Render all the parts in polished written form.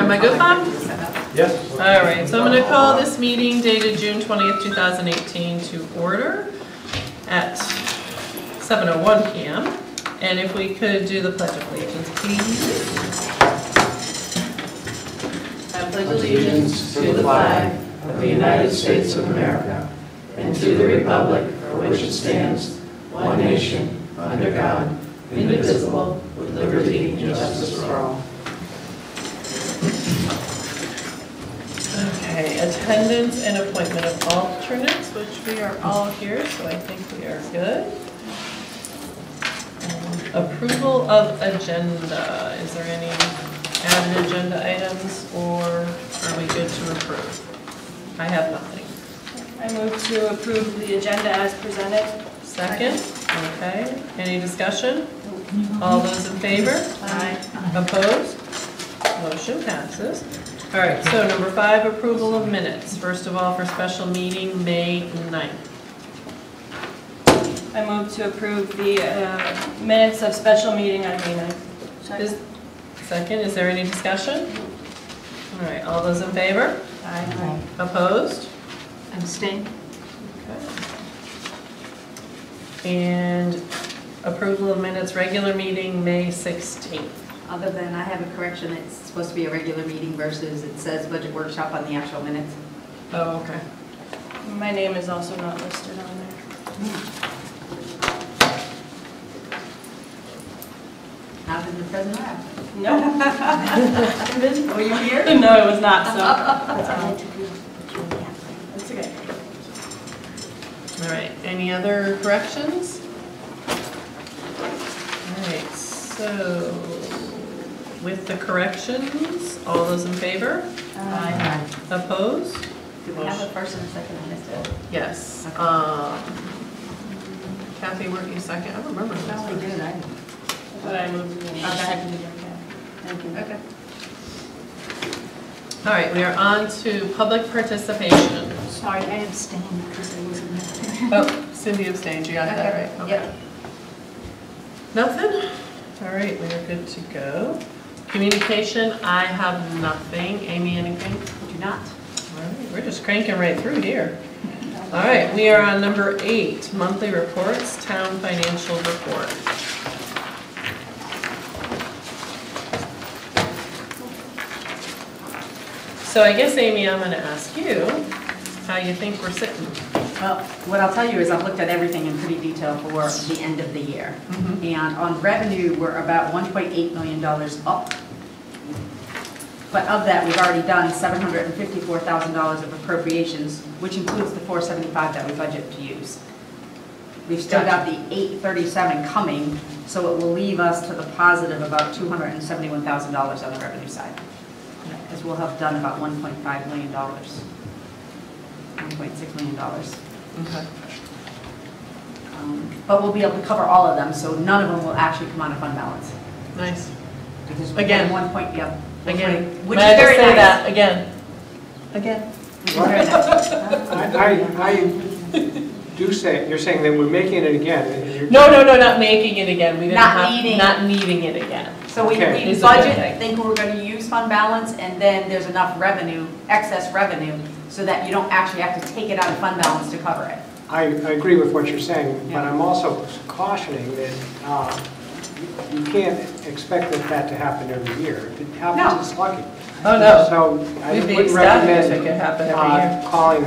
Am I good, Bob? Yes. All right, so I'm going to call this meeting dated June 20th, 2018 to order at 7:01 p.m. And if we could do the Pledge of Allegiance, please. I pledge allegiance to the flag of the United States of America and to the republic for which it stands, one nation, under God, indivisible, with liberty and justice for all. Okay, attendance and appointment of alternates, which we are all here, so I think we are good. Approval of agenda. Is there any added agenda items, or are we good to approve? I have nothing. I move to approve the agenda as presented. Second? Okay. Any discussion? All those in favor? Aye. Opposed? Motion passes. All right, so number 5, approval of minutes. First of all, for special meeting, May 9th. I move to approve the minutes of special meeting on May 9th. Second, is there any discussion? All right, all those in favor? Aye. Opposed? Abstain. Okay. And approval of minutes, regular meeting, May 16th. Other than I have a correction, it's supposed to be a regular meeting versus it says budget workshop on the actual minutes. Oh, okay. My name is also not listed on there. Not in the present or after? No. Were you here? No, it was not, so. It's okay. All right, any other corrections? All right, so with the corrections, all those in favor? Aye. Opposed? Do we have a first and a second? I missed it. Yes. Kathy, weren't you second? I don't remember. No, we did. But I moved it. Okay. Thank you. Okay. All right, we are on to public participation. Sorry, I abstained because I wasn't there. Oh, Cindy abstained, you got that right? Okay. Yep. Nothing? All right, we are good to go. Communication, I have nothing. Amy, anything? Do not. All right, we're just cranking right through here. All right, we are on number 8, monthly reports, town financial report. So I guess, Amy, I'm going to ask you how you think we're sitting. Well, what I'll tell you is I've looked at everything in pretty detail for the end of the year. And on revenue, we're about $1.8 million up. But of that, we've already done $754,000 of appropriations, which includes the $475 that we budget to use. We've still got the $837 coming, so it will leave us to the positive about $271,000 on the revenue side. Because we'll have done about $1.5 million. $1.6 million. Okay. But we'll be able to cover all of them, so none of them will actually come out of fund balance. Nice. Because Again. 1 point, yep. Again. Which May I is very just say nice. that again? Again. Which is very nice. I do say, you're saying that we're making it again. And you're No, not making it again. We didn't Not needing. Not needing it again. So we Okay. Is a good budget, thing. think we're going to use fund balance, and then there's enough revenue, excess revenue, so that you don't actually have to take it out of fund balance to cover it. I agree with what you're saying, but Yeah. I'm also cautioning that you can't expect that to happen every year. If it happens, No. it's lucky. Oh, no. So I We'd be wouldn't ecstatic if recommend it could happen every year. calling,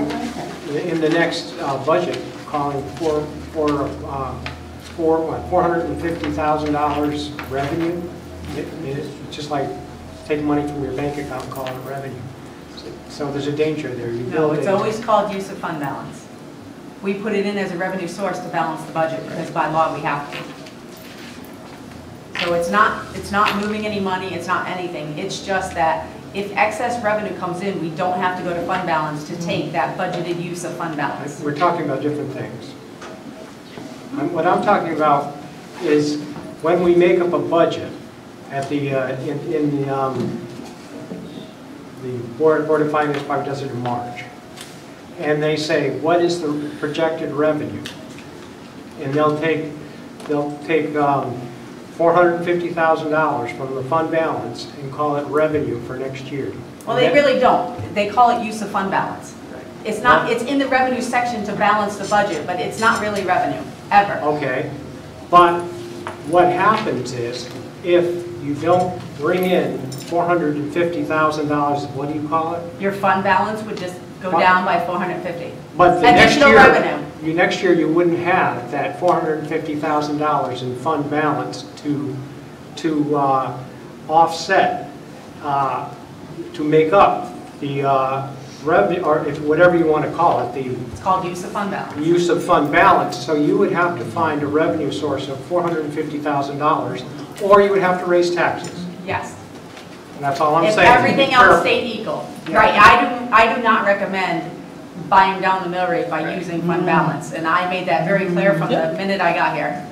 in the next budget, calling for $450,000 revenue. It's just like taking money from your bank account and calling it revenue. So there's a danger there. You No, build it's in- always called use of fund balance. We put it in as a revenue source to balance the budget, because by law we have to. So it's not moving any money, it's not anything. It's just that if excess revenue comes in, we don't have to go to fund balance to take that budgeted use of fund balance. We're talking about different things. What I'm talking about is when we make up a budget at the the Board of Finance probably does it in March, and they say, what is the projected revenue? And they'll take $450,000 from the fund balance and call it revenue for next year. Well, they really don't. They call it use of fund balance. It's not, it's in the revenue section to balance the budget, but it's not really revenue, ever. Okay, but what happens is, if you don't bring in $450,000, what do you call it? Your fund balance would just go down by 450. But the Additional revenue. next year you wouldn't have that $450,000 in fund balance to offset, to make up the revenue, or if whatever you want to call it, It's called use of fund balance. the use of fund balance. So you would have to find a revenue source of $450,000, or you would have to raise taxes. Yes. And that's all I'm If saying. everything else stayed equal. Yeah. Right, I do not recommend buying down the mill rate by using fund balance, and I made that very clear from the minute I got here.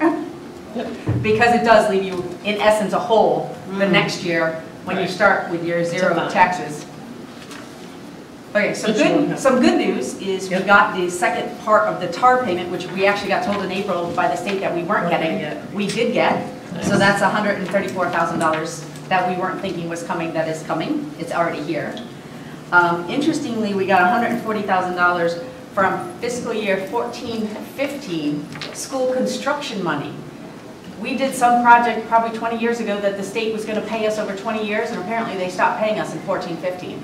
Because it does leave you, in essence, a hole the next year when you start with your zero taxes. Okay, so some good news is we got the second part of the TAR payment, which we actually got told in April by the state that we weren't getting. We did get, so that's $134,000 that we weren't thinking was coming, that is coming. It's already here. Interestingly, we got $140,000 from fiscal year 14-15 school construction money. We did some project probably 20 years ago that the state was going to pay us over 20 years, and apparently they stopped paying us in 14-15.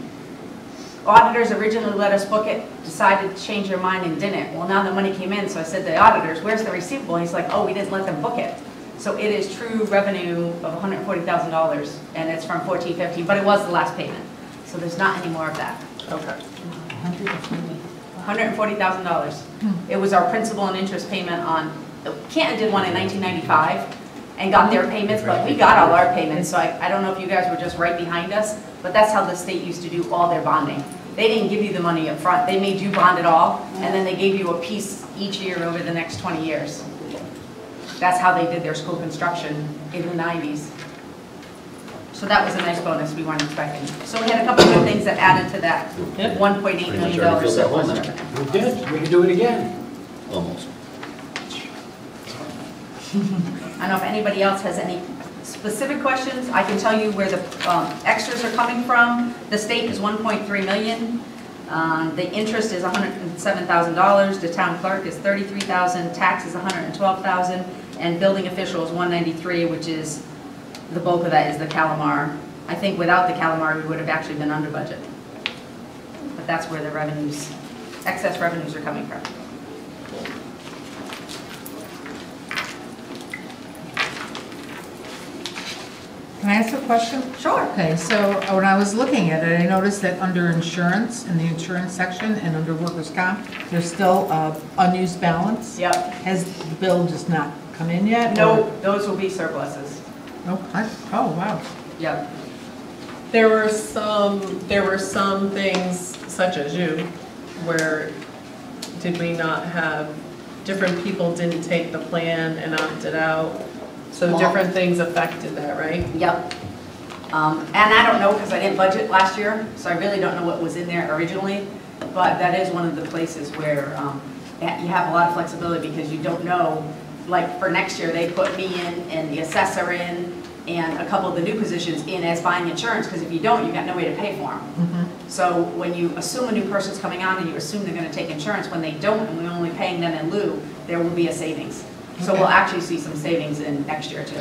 Auditors originally let us book it, decided to change their mind and didn't. Well, now the money came in, so I said to the auditors, where's the receivable? And he's like, oh, we didn't let them book it. So it is true revenue of $140,000, and it's from 14-15, but it was the last payment. So there's not any more of that. Okay. $140,000. It was our principal and interest payment on, Canton did one in 1995 and got their payments, but we got all our payments, so I don't know if you guys were just right behind us, but that's how the state used to do all their bonding. They didn't give you the money up front. They made you bond it all, and then they gave you a piece each year over the next 20 years. That's how they did their school construction in the 90s. So that was a nice bonus we weren't expecting. So we had a couple of good things that added to that $1.8 million surplus revenue. We did. We can do it again. Almost. I don't know if anybody else has any specific questions. I can tell you where the extras are coming from. The state is $1.3 million. The interest is $107,000. The town clerk is $33,000. Tax is $112,000. And building official is $193,000, which is the bulk of that is the Calamar. I think without the Calamar, we would have actually been under budget. But that's where the revenues, excess revenues are coming from. Can I ask a question? Sure. Okay, so when I was looking at it, I noticed that under insurance, in the insurance section, and under workers' comp, there's still unused balance. Yep. Has the bill just not come in yet? No, those will be surpluses. No. Oh, wow. Yep. There were some things, such as you, where did we not have, different people didn't take the plan and opted out? So different things affected that, right? Yep. And I don't know because I didn't budget last year, so I really don't know what was in there originally. But that is one of the places where you have a lot of flexibility because you don't know. Like for next year, they put me in and the assessor in and a couple of the new positions in as buying insurance because if you don't, you got no way to pay for them. Mm-hmm. So when you assume a new person's coming on and you assume they're going to take insurance, when they don't and we're only paying them in lieu, there will be a savings. So we'll actually see some savings in next year too.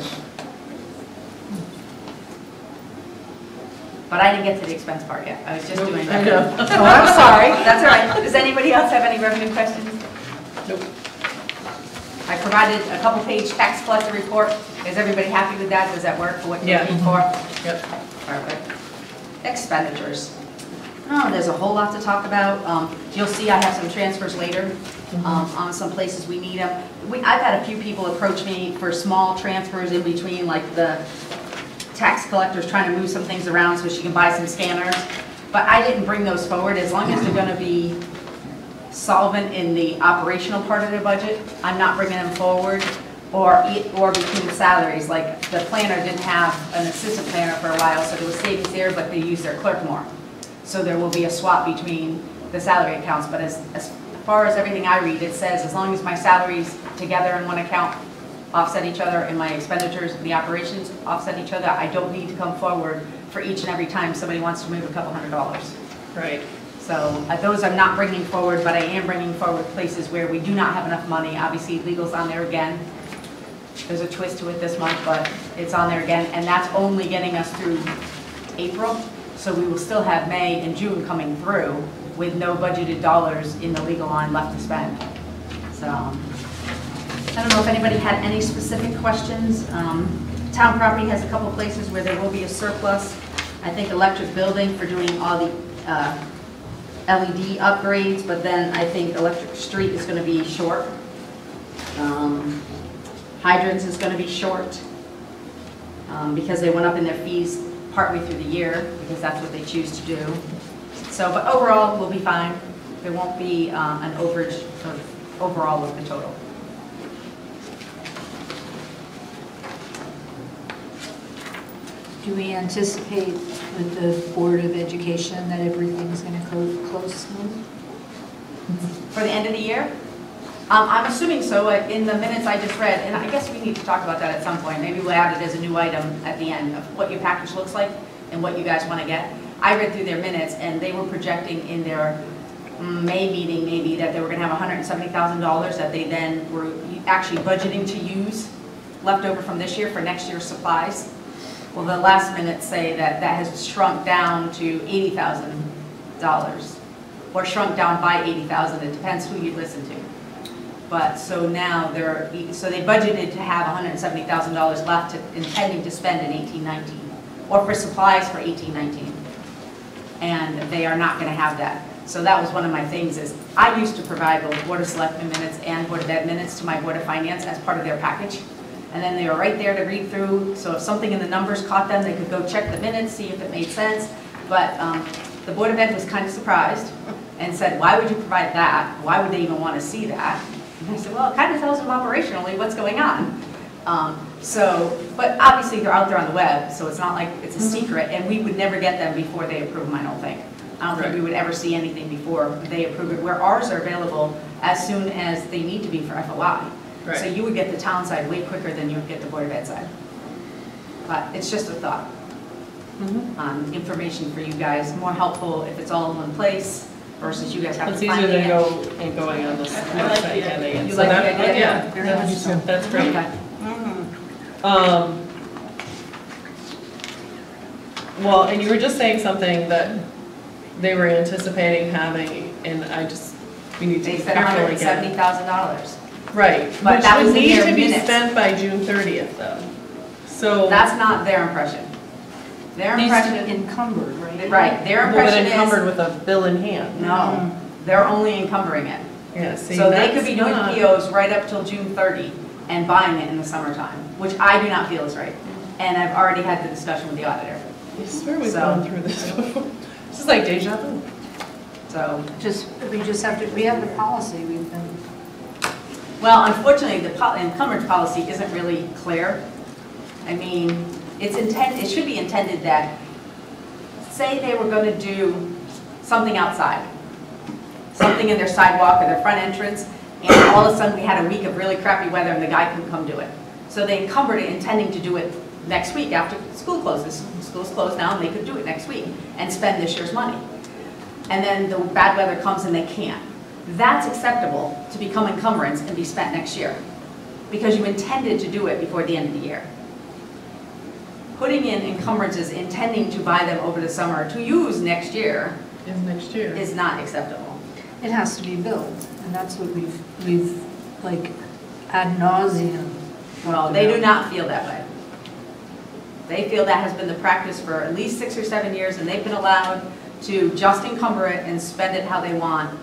But I didn't get to the expense part yet. I was just doing that. know. Oh, I'm sorry. That's all right. Does anybody else have any revenue questions? Nope. I provided a couple-page tax collector report. Is everybody happy with that? Does that work for what you're looking for? Yep. Perfect. Expenditures. Oh, there's a whole lot to talk about. You'll see I have some transfers later on some places we need them. I've had a few people approach me for small transfers in between, like the tax collector's trying to move some things around so she can buy some scanners. But I didn't bring those forward. As long as they're going to be solvent in the operational part of their budget, I'm not bringing them forward. Or between salaries, like the planner didn't have an assistant planner for a while, so there was savings there, but they used their clerk more. So there will be a swap between the salary accounts, but as far as everything I read, it says as long as my salary's together in one account, offset each other, and my expenditures and the operations offset each other. I don't need to come forward for each and every time somebody wants to move a couple $100. Right. So those I'm not bringing forward, but I am bringing forward places where we do not have enough money. Obviously, legal's on there again. There's a twist to it this month, but it's on there again, and that's only getting us through April. So we will still have May and June coming through with no budgeted dollars in the legal line left to spend. So I don't know if anybody had any specific questions. Town property has a couple places where there will be a surplus. I think electric building for doing all the LED upgrades, but then I think electric street is going to be short. Hydrants is going to be short because they went up in their fees partway through the year because that's what they choose to do. So, but overall, we'll be fine. There won't be an overage of overall of the total. Do we anticipate with the Board of Education that everything's going to close smooth? For the end of the year? I'm assuming so. In the minutes I just read, and I guess we need to talk about that at some point. Maybe we'll add it as a new item at the end of what your package looks like and what you guys want to get. I read through their minutes, and they were projecting in their May meeting maybe that they were going to have $170,000 that they then were actually budgeting to use left over from this year for next year's supplies. Well, the last minutes say that that has shrunk down to $80,000 or shrunk down by $80,000. It depends who you listen to. But so now so they budgeted to have $170,000 left intending to spend in 18-19 or for supplies for 18-19. And they are not going to have that. So that was one of my things is I used to provide both Board of Selectmen minutes and Board of Ed minutes to my Board of Finance as part of their package. And then they were right there to read through. So if something in the numbers caught them, they could go check the minutes, see if it made sense. But the Board of Ed was kind of surprised and said, why would you provide that? Why would they even want to see that? And I said, well, it kind of tells them operationally what's going on. But obviously they're out there on the web, so it's not like it's a secret, and we would never get them before they approve my whole thing. I don't think we would ever see anything before they approve it, where ours are available as soon as they need to be for FOI. Right. So you would get the town side way quicker than you would get the Board of Ed side. But it's just a thought. Information for you guys, more helpful if it's all in one place versus you guys have It's to find easier it. than going on this I like the website and getting it. You So like the that- idea? Yeah, Very much so. that's great. Okay. Well, and you were just saying something that they were anticipating having, and we need to They be said careful again. $170,000. Right, But that which was would in need their to be minutes. spent by June 30th though. So. That's not their impression. Their Needs to impression, be encumbered, right? right, their Well, impression but encumbered is, with a bill in hand. no, they're only encumbering it. Yeah, see, So they that's could be doing not- POs right up till June 30 and buying it in the summertime, which I do not feel is right. And I've already had the discussion with the auditor. I swear we've So- gone through this before. This is like deja vu. So, We just have to, we have the policy, we've been, well, unfortunately, the encumbrance policy isn't really clear. I mean, it should be intended that, say they were going to do something outside, something in their sidewalk or their front entrance, and all of a sudden we had a week of really crappy weather and the guy couldn't come do it. So they encumbered it intending to do it next week after school closes. School's closed now and they could do it next week and spend this year's money. And then the bad weather comes and they can't. That's acceptable to become encumbrance and be spent next year because you intended to do it before the end of the year. Putting in encumbrances intending to buy them over the summer to use next year Is next year. is not acceptable. it has to be billed, and that's what we've like ad nauseum. Well, they do not feel that way. They feel that has been the practice for at least 6 or 7 years, and they've been allowed to just encumber it and spend it how they want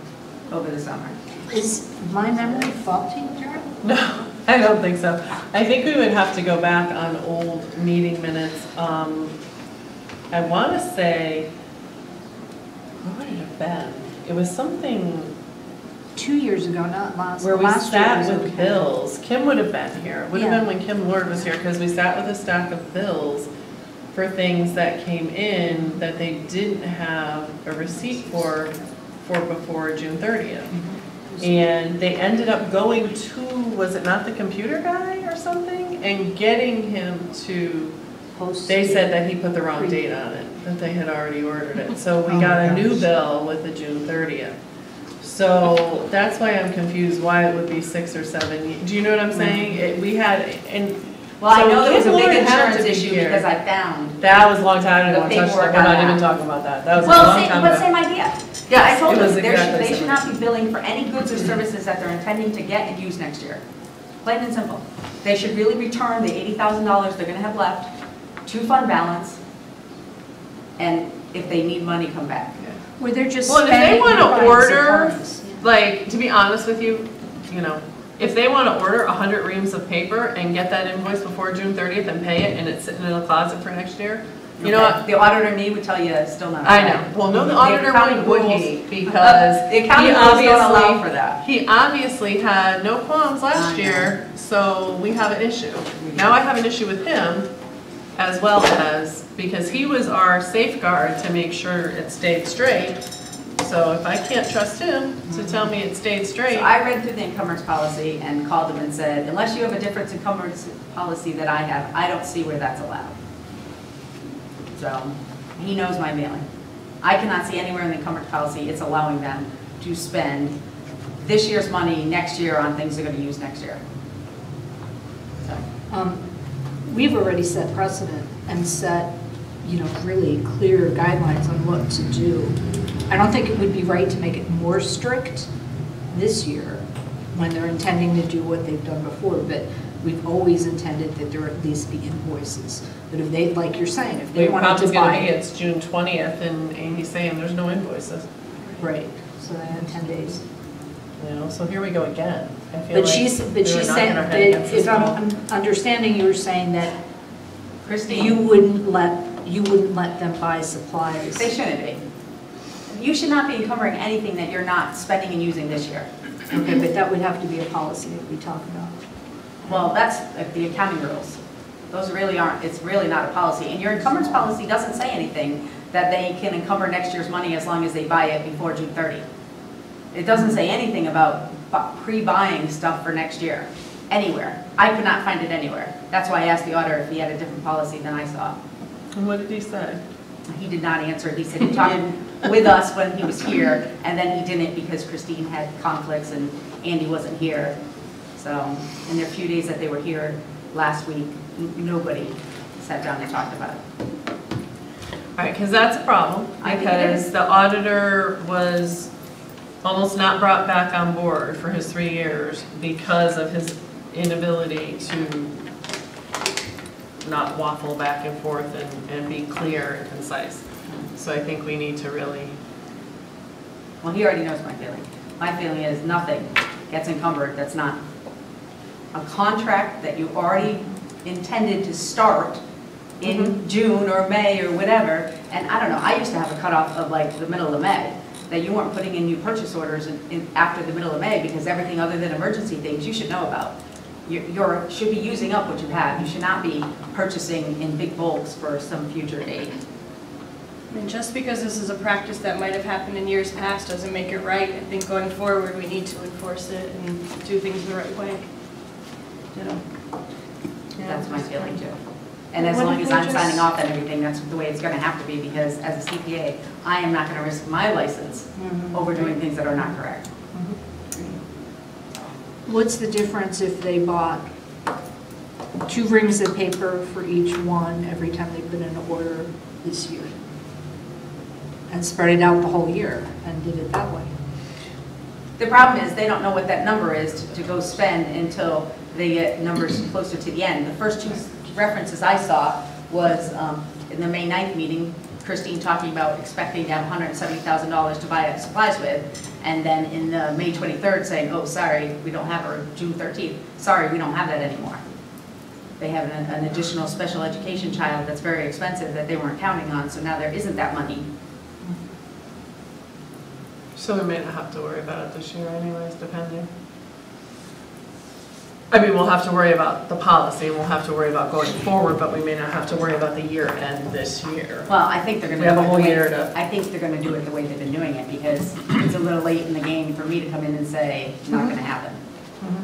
over the summer. Is my memory faulty, Jared? No, I don't think so. I think we would have to go back on old meeting minutes. I want to say, what would it have been? It was something 2 years ago, not last. where we last year sat was with okay. bills. Kim would have been here. It would have Yeah. been when Kim Lord was here, because we sat with a stack of bills for things that came in that they didn't have a receipt for before June 30th. And they ended up going to, was it not the computer guy or something? And getting him to, they said that he put the wrong date on it, that they had already ordered it. So we got a new bill with the June 30th. So that's why I'm confused why it would be 6 or 7. Do you know what I'm saying? We had, and. Well, I know there was a Kim big Ward had insurance to be issue here. because I found. That was a long time, I didn't The want to touch paperwork that, we're on not even that. talking about that, that was a Well, long time but ago. same idea. Yes, I told it them was exactly they the should same. not be billing for any goods or services that they're intending to get and use next year. Plain and simple. They should really return the $80,000 they're gonna have left to fund balance, and if they need money, come back. Where they're just Well, and if they spending. want to buying order, supplies. like, to be honest with you, you know, if they want to order 100 reams of paper and get that invoice before June 30th and pay it, and it's sitting in a closet for next year, you know Okay. what? The auditor and me would tell you still not. I know, well, no, the auditor accounting would rules- he, because The accounting he rules don't allow obviously, for that. he obviously had no qualms I last know. year, so we have an issue. Now I have an issue with him, as well as, because he was our safeguard to make sure it stayed straight. So if I can't trust him to tell me it stayed straight. So I read through the encumbrance policy and called them and said, unless you have a different encumbrance policy that I have, I don't see where that's allowed. So, he knows my mailing. I cannot see anywhere in the encumbrance policy it's allowing them to spend this year's money next year on things they're gonna use next year. So, We've already set precedent and set, really clear guidelines on what to do. I don't think it would be right to make it more strict this year when they're intending to do what they've done before, but we've always intended that there at least be invoices. But if they, like you're saying, if they The wanted problem's to gonna be, buy. it's June 20th, and Amy's saying there's no invoices, Right, so they had 10 days. you know, so here we go again. I feel But like she's we were saying, knocking our that head against this if wall. I'm understanding, you were saying that Christine, you wouldn't let them buy supplies. they shouldn't be. You should not be encumbering anything that you're not spending and using this year. Okay, but that would have to be a policy that we talk about. Well, that's the accounting rules. Those really aren't, it's really not a policy. And your encumbrance policy doesn't say anything that they can encumber next year's money as long as they buy it before June 30. It doesn't say anything about pre-buying stuff for next year, anywhere. I could not find it anywhere. That's why I asked the auditor if he had a different policy than I saw. And what did he say? He did not answer. He said he talked with us when he was here, and then he didn't because Christine had conflicts and Andy wasn't here. So, in their few days that they were here last week, nobody sat down and talked about it. All right, because that's a problem, I think it because is. the auditor was almost not brought back on board for his 3 years because of his inability to not waffle back and forth and be clear and concise. So I think we need to really, Well, he already knows my feeling. My feeling is nothing gets encumbered that's not a contract that you already intended to start in June or May or whatever. And I don't know, I used to have a cutoff of like the middle of May, that you weren't putting in new purchase orders after the middle of May because everything other than emergency things you should know about. You should be using up what you have. You should not be purchasing in big bulks for some future date. And just because this is a practice that might have happened in years past doesn't make it right. I think going forward, we need to enforce it and do things the right way. That's my feeling too. And as What long if as we I'm just- signing off on everything, that's the way it's gonna have to be, because as a CPA, I am not gonna risk my license over doing things that are not correct. What's the difference if they bought 2 rings of paper for each one every time they put in an order this year? And spread it out the whole year and did it that way? The problem is, they don't know what that number is to go spend until they get numbers closer to the end. The first 2 references I saw was in the May 9th meeting, Christine talking about expecting to have $170,000 to buy supplies with, and then in the May 23rd saying, oh, sorry, we don't have, or June 13th, sorry, we don't have that anymore. They have an additional special education child that's very expensive that they weren't counting on, so now there isn't that money. so we may not have to worry about it this year anyways, depending. I mean, we'll have to worry about the policy, and we'll have to worry about going forward, but we may not have to worry about the year end this year. Well, I think they're gonna. We have a do it whole the way- year to- I think they're gonna do it the way they've been doing it, because it's a little late in the game for me to come in and say, it's not gonna happen.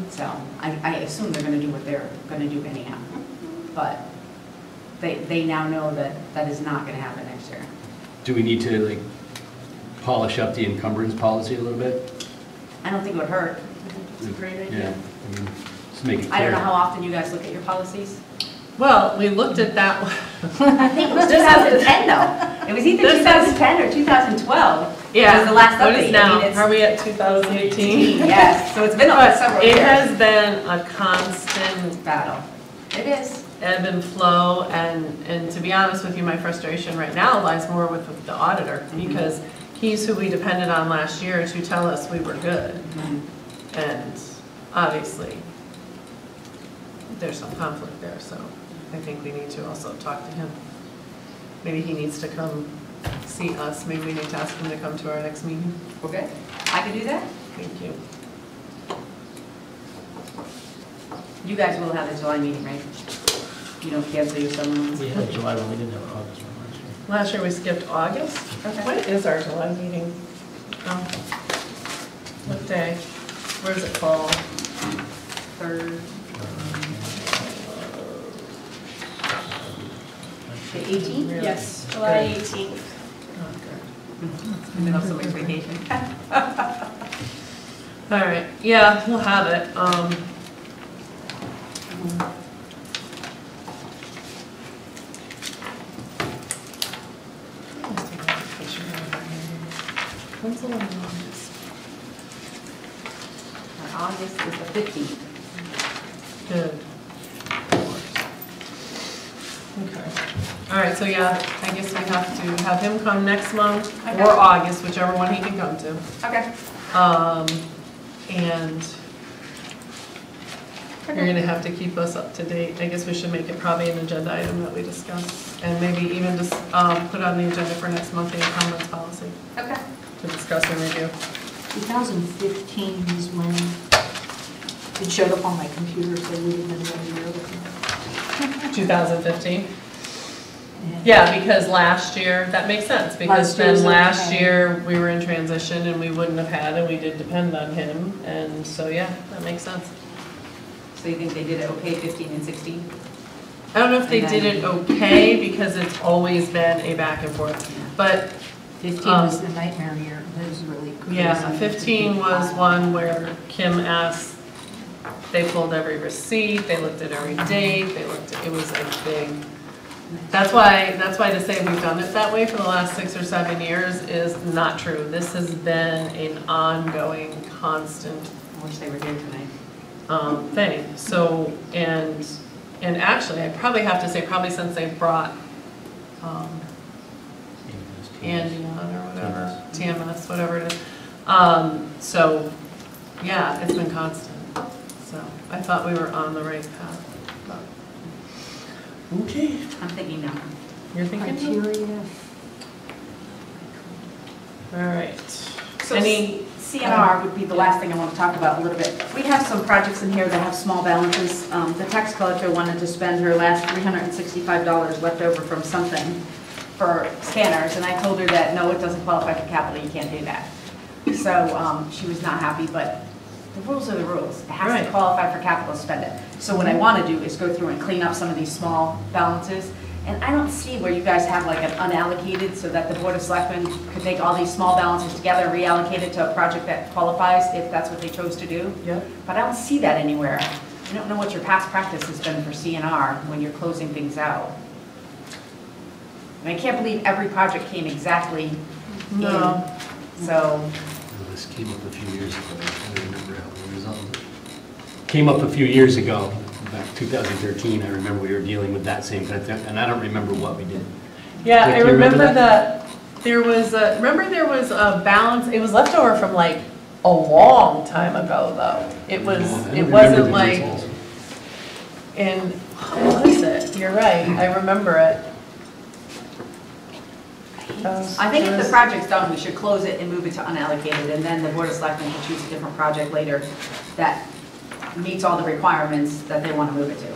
So I assume they're gonna do what they're gonna do anyhow. But they now know that that is not gonna happen next year. Do we need to like polish up the encumbrance policy a little bit? I don't think it would hurt. It's a great Yeah, idea. I mean, just make it clear. I don't know how often you guys look at your policies. Well, we looked at that one. I think it was 2010 though. It was either This is- 2010 or 2012. Yeah. It was the last What update. is now? I mean, it's Are we at 2018? Yes, so it's been But several it years. has been a constant Battle. It is. ebb and flow, and to be honest with you, my frustration right now lies more with the auditor, because he's who we depended on last year to tell us we were good. And obviously, there's some conflict there, so I think we need to also talk to him. Maybe he needs to come see us, maybe we need to ask him to come to our next meeting. Okay. I can do that. Thank you. You guys will have the July meeting, right? You don't cancel your summer ones? We had July one, we didn't have an August one last year. Last year we skipped August. Okay. When is our July meeting? Oh. What day? Where's it fall? Third. The 18th? Really? Yes, July 18th. Oh, In the middle of somebody's vacation. good. All right, yeah, we'll have it. When's the one in August? August is the 15th. Good. Okay. All right, so yeah, I guess we have to have him come next month Okay. or August, whichever one he can come to. Okay. And you're gonna have to keep us up to date. I guess we should make it probably an agenda item that we discuss. And maybe even just put on the agenda for next month, the comments policy Okay. to discuss and review. 2015 is when it showed up on my computer, so it would have been 1 year ago. 2015? Yeah, because last year, that makes sense, because Last year was then last okay. year, we were in transition and we wouldn't have had, and we did depend on him, and so, yeah, that makes sense. So you think they did it okay, 15 and 16? I don't know if they did it okay, because it's always been a back and forth, but 15 was the nightmare year, it was really crazy. yeah, 15 was one where Kim asked, they pulled every receipt, they looked at every date, they looked, it was a big, that's why to say we've done it that way for the last 6 or 7 years is not true. This has been an ongoing, constant I wish they were here tonight. thing. So, and actually, I probably have to say, probably since they brought Andy on or whatever, TMS, whatever it is. So, yeah, it's been constant. So, I thought we were on the right path. But. Okay. I'm thinking no. You're thinking? Criteria. All right. So Any, CNR would be the last thing I want to talk about a little bit. We have some projects in here that have small balances. The tax collector wanted to spend her last $365 left over from something for scanners, and I told her that, no, it doesn't qualify for capital, you can't do that. So she was not happy, but the rules are the rules. It has to Right. qualify for capital, spend it. So what I want to do is go through and clean up some of these small balances. And I don't see where you guys have like an unallocated so that the Board of Selectmen could take all these small balances together, reallocate it to a project that qualifies if that's what they chose to do. yep. But I don't see that anywhere. I don't know what your past practice has been for CNR when you're closing things out. And I can't believe every project came exactly No. in. So, Well, this came up a few years ago. I don't remember how it resolved. Came up a few years ago, back 2013. I remember we were dealing with that same kind of thing, and I don't remember what we did. Yeah, Rick, I do you remember remember that there was a, remember there was a balance, it was left over from like a long time ago though. It was, I don't it remember wasn't the like, details. and, what was it? You're right, I remember it. I think if the project's done, we should close it and move it to unallocated, and then the Board of Selectmen can choose a different project later that meets all the requirements that they want to move it to.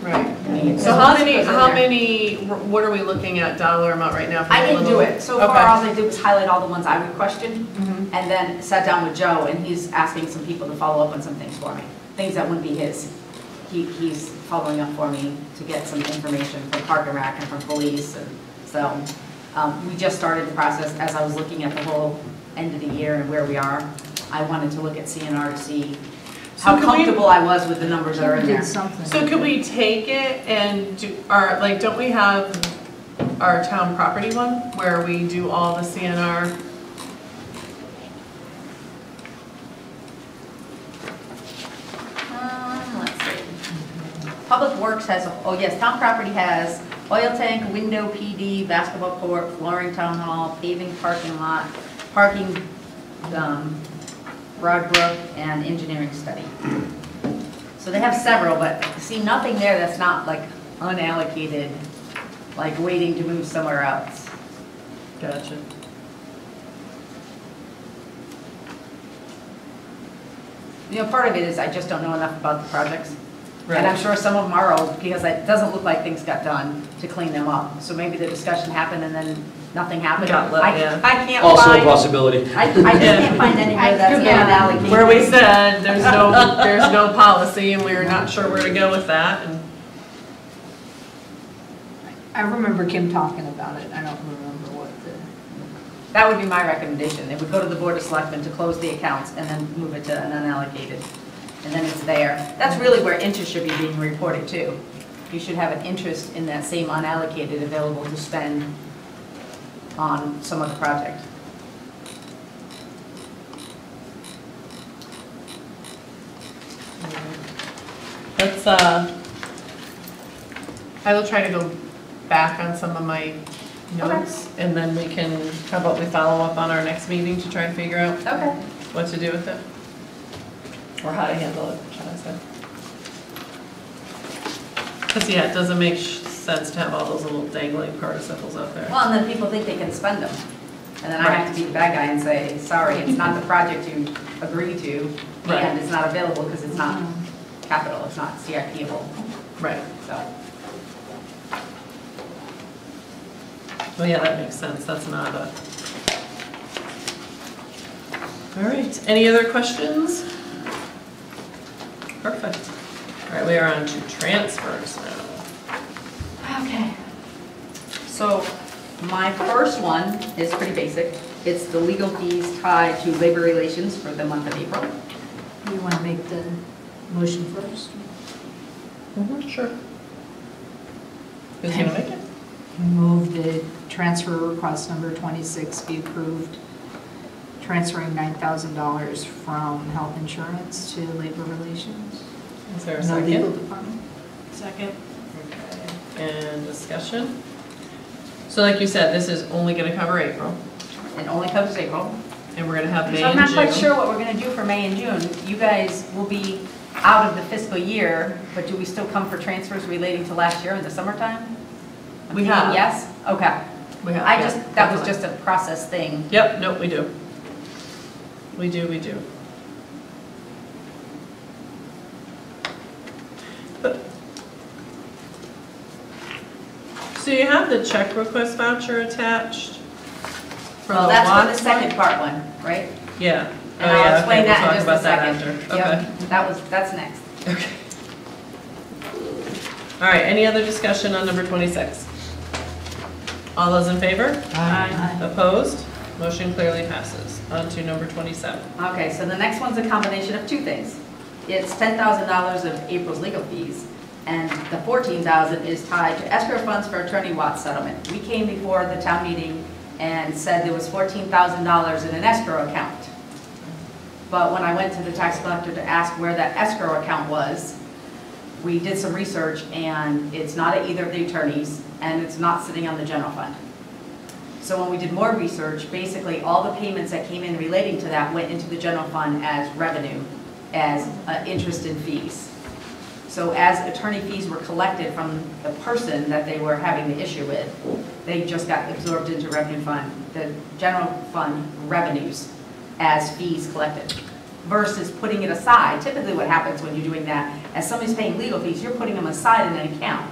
Right. I mean, So once it goes in there- what are we looking at dollar amount right now? For I the didn't do little- it. So Okay. far, all I did was highlight all the ones I would question, Mhm. and then sat down with Joe, and he's asking some people to follow up on some things for me, things that wouldn't be his. He's following up for me to get some information from Park and Rec and from police, and so we just started the process. As I was looking at the whole end of the year and where we are, I wanted to look at CNR to see So how could we- comfortable I was with the numbers that are in there. Did something. So could we take it and do, don't we have our town property one where we do all the CNR? Let's see. Public Works has, oh yes, town property has oil tank, window PD, basketball court, flooring town hall, paving parking lot, parking, Broadbrook, and engineering study. So they have several, but see nothing there that's not like unallocated, like waiting to move somewhere else. Gotcha. You know, part of it is I just don't know enough about the projects. Right. And I'm sure some of them are old, because it doesn't look like things got done to clean them up. So maybe the discussion happened and then nothing happened. Got let, yeah. I can't Also a find, possibility. I just can't find anywhere that's unallocated. Where we said there's no policy and we're not sure where to go with that, and I remember Kim talking about it, I don't remember what the. That would be my recommendation. It would go to the Board of Selectmen to close the accounts and then move it to an unallocated. And then it's there. That's really where interest should be being reported to. You should have an interest in that same unallocated available to spend on some other project. let's, I will try to go back on some of my notes, and then we can, how about we follow up on our next meeting to try and figure out Okay. what to do with it? Or how to handle it, should I say. Because, yeah, it doesn't make sense to have all those little dangling participles out there. Well, and then people think they can spend them. And then I have to be the bad guy and say, sorry, it's not the project you agreed to, Right. and it's not available because it's not capital, it's not CIP-able, Right. so. Well, yeah, that makes sense, that's not a... All right, any other questions? Perfect. All right, we are on to transfers now. Okay. So my first one is pretty basic. It's the legal fees tied to labor relations for the month of April. You want to make the motion first? Sure. Who's gonna make it? Move the transfer request number 26 be approved, transferring $9,000 from health insurance to labor relations. Is there a No legal second? department. Second. Okay, and discussion? So like you said, this is only gonna cover April, It only covers April. and we're gonna have May So I'm and not June. quite sure what we're gonna do for May and June. You guys will be out of the fiscal year, but do we still come for transfers relating to last year in the summertime? I'm We thinking have. Yes? Okay. We have, I yeah, just, that was definitely. just a process thing. Yep, nope, we do. We do. But- So you have the check request voucher attached? for Well, the that's for watch the second part one, right? Yeah. And Oh, yeah, I'll explain okay, that in we'll just talk a about that second. after. Okay. Yep, that's next. Okay. All right, any other discussion on number 26? All those in favor? Aye. Opposed? Motion clearly passes. On to number 27. Okay, so the next one's a combination of two things. It's $10,000 of April's legal fees, and the $14,000 is tied to escrow funds for Attorney Watt's settlement. We came before the town meeting and said there was $14,000 in an escrow account. But when I went to the tax collector to ask where that escrow account was, we did some research, and it's not at either of the attorneys, and it's not sitting on the general fund. So when we did more research, basically all the payments that came in relating to that went into the general fund as revenue, as interest and fees. So as attorney fees were collected from the person that they were having the issue with, they just got absorbed into revenue fund, the general fund revenues as fees collected. versus putting it aside. Typically what happens when you're doing that, as somebody's paying legal fees, you're putting them aside in an account.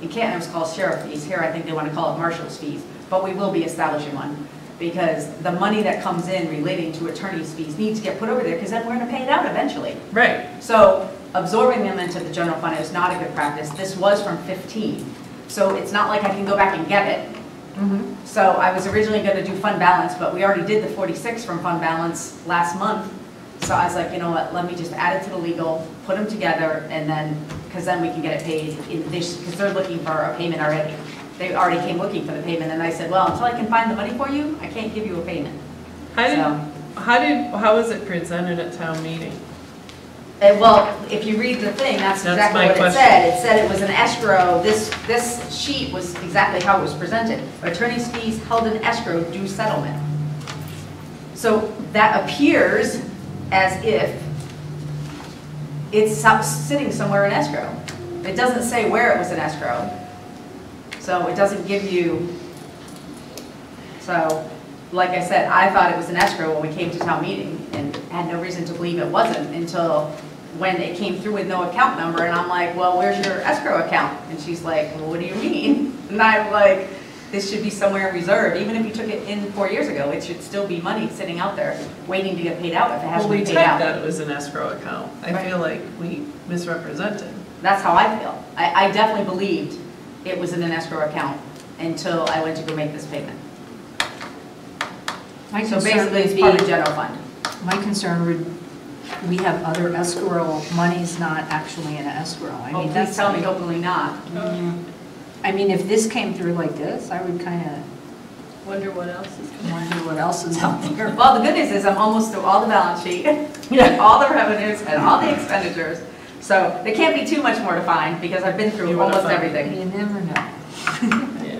In Canton, it was called sheriff fees. Here, I think they want to call it marshal's fees, but we will be establishing one, because the money that comes in relating to attorney's fees needs to get put over there, because then we're going to pay it out eventually. Right. So absorbing them into the general fund is not a good practice. This was from 15, so it's not like I can go back and get it. So I was originally going to do fund balance, but we already did the 46 from fund balance last month. So I was like, you know what, let me just add it to the legal, put them together, and then, because then we can get it paid in this, because they're looking for a payment already. They already came looking for the payment, and I said, well, until I can find the money for you, I can't give you a payment. How was it presented at town meeting? Well, if you read the thing, that's exactly what it said. It said it was an escrow. This sheet was exactly how it was presented. Attorney's fees held in escrow due settlement. So that appears as if it's sitting somewhere in escrow. It doesn't say where it was in escrow. So it doesn't give you, so like I said, I thought it was an escrow when we came to town meeting and had no reason to believe it wasn't until when it came through with no account number, and I'm like, well, where's your escrow account? And she's like, well, what do you mean? And I'm like, this should be somewhere reserved. Even if you took it in 4 years ago, it should still be money sitting out there waiting to get paid out if it hasn't been paid out. Well, we typed that it was an escrow account. I feel like we misrepresented. That's how I feel. I definitely believed it was in an escrow account until I went to go make this payment. So basically, it's part of general fund. My concern would, we have other escrow monies not actually in an escrow. I mean, Please tell me, hopefully not. I mean, if this came through like this, I would kind of Wonder what else is coming. wonder what else is out there. Well, the good news is I'm almost through all the balance sheet, all the revenues, and all the expenditures. So there can't be too much more to find because I've been through almost everything. You never know. Yeah.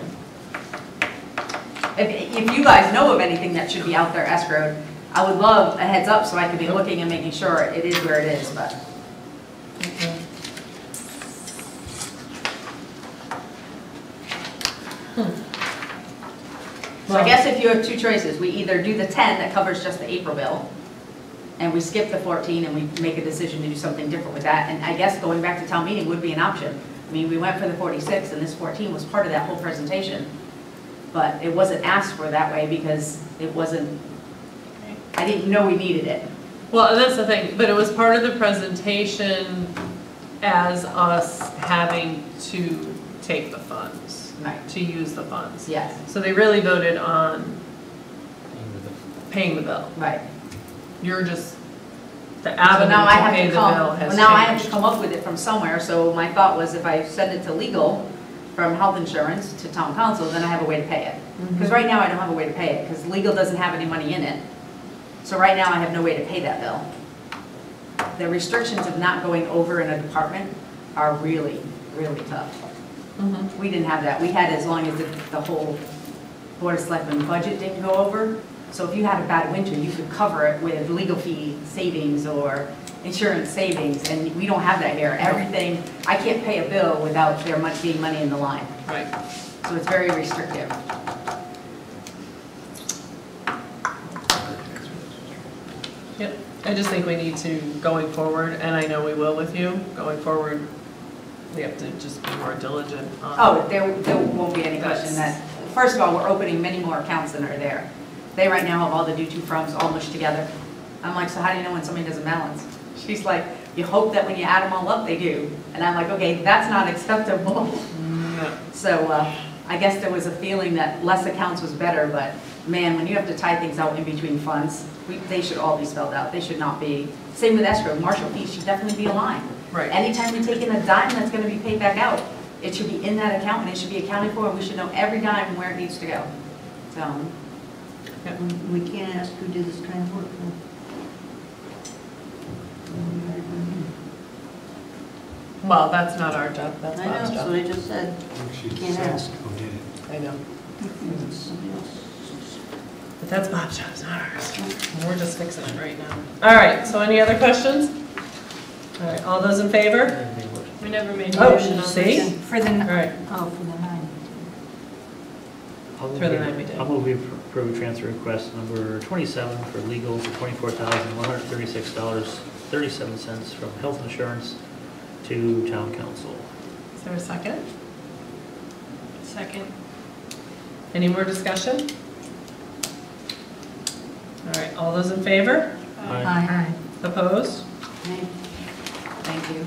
If you guys know of anything that should be out there escrowed, I would love a heads up so I could be looking and making sure it is where it is, but. So I guess if you have two choices, we either do the 10 that covers just the April bill, and we skip the 14 and we make a decision to do something different with that, and I guess going back to town meeting would be an option. I mean, we went for the 46 and this 14 was part of that whole presentation, but it wasn't asked for that way because it wasn't, I didn't know we needed it. Well, and that's the thing, but it was part of the presentation as us having to take the funds, Right. to use the funds. Yes, So they really voted on paying the bill. right. You're just, the So avenue now I to have pay to the come, bill has well, now I have to changed. come up with it from somewhere, so my thought was if I send it to legal from health insurance to town council, then I have a way to pay it. Because right now I don't have a way to pay it, because legal doesn't have any money in it. So right now I have no way to pay that bill. The restrictions of not going over in a department are really, really tough. We didn't have that. We had as long as the whole Board of Selectmen budget didn't go over. So if you had a bad winter, you could cover it with legal fee savings or insurance savings, and we don't have that here. Everything, I can't pay a bill without there being money in the line. Right. So it's very restrictive. Yep. I just think we need to, going forward, and I know we will with you, going forward, we have to just be more diligent on. Oh, there won't be any question that, first of all, we're opening many more accounts than are there. They right now have all the due to froms all mushed together. I'm like, so how do you know when somebody doesn't balance? She's like, you hope that when you add them all up, they do. And I'm like, okay, that's not acceptable. No. So I guess there was a feeling that less accounts was better, but man, when you have to tie things out in between funds, they should all be spelled out. They should not be. Same with escrow. Marshal fees should definitely be a line. Right. Anytime we take in a dime that's going to be paid back out, it should be in that account and it should be accounted for, and we should know every dime and where it needs to go. So. We can't ask who did this kind of work. Well, that's not our job, that's I Bob's know, job. so I just said, can't ask. I know. It's somebody else. But that's Bob's job, it's not ours. And we're just fixing it right now. All right, so any other questions? All right, all those in favor? We never made a Oh, motion on see? this. For the, All right, oh, for the 9. for the night we did. I'll move we approve. approve transfer request number 27 for legal for $24,136.37 from health insurance to town council. Is there a second? Second. Any more discussion? All right, all those in favor? Aye. Opposed? Okay. Thank you.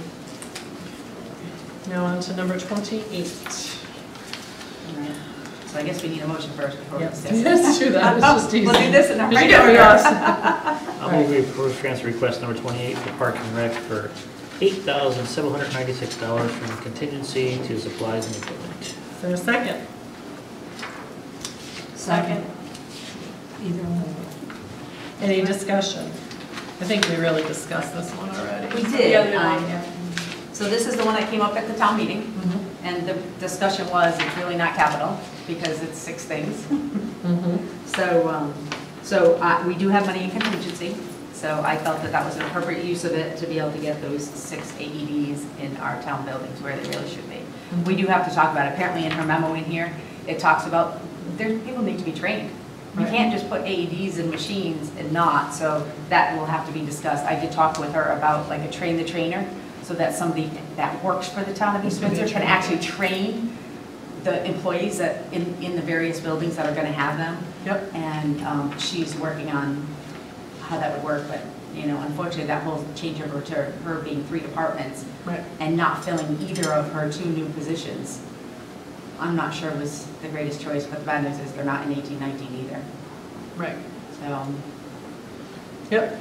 Now on to number 28. All right. So I guess we need a motion first before we Yes, discuss. let's do that, it's just easy. We'll do this in our Did you get regular. yours? I'll move we approve transfer request number 28 for Park and Rec for $8,796 from contingency to supplies and equipment. Is there a second? Second. Either one. Any discussion? I think we really discussed this one already. We The did. other one, So this is the one that came up at the town meeting, Mhm. and the discussion was it's really not capital because it's 6 things. Mhm. So we do have money in contingency, so I felt that that was an appropriate use of it to be able to get those 6 AEDs in our town buildings where they really should be. We do have to talk about it. Apparently in her memo in here, it talks about people need to be trained. You Right. can't just put AEDs in machines and not, so that will have to be discussed. I did talk with her about like a train the trainer, so that somebody that works for the town of East Windsor can actually train the employees that in the various buildings that are gonna have them. Yep. And she's working on how that would work, but, you know, unfortunately, that whole changeover to her being 3 departments Right. and not filling either of her 2 new positions, I'm not sure was the greatest choice, but the bad news is they're not in 1819 either. Right. So Yep.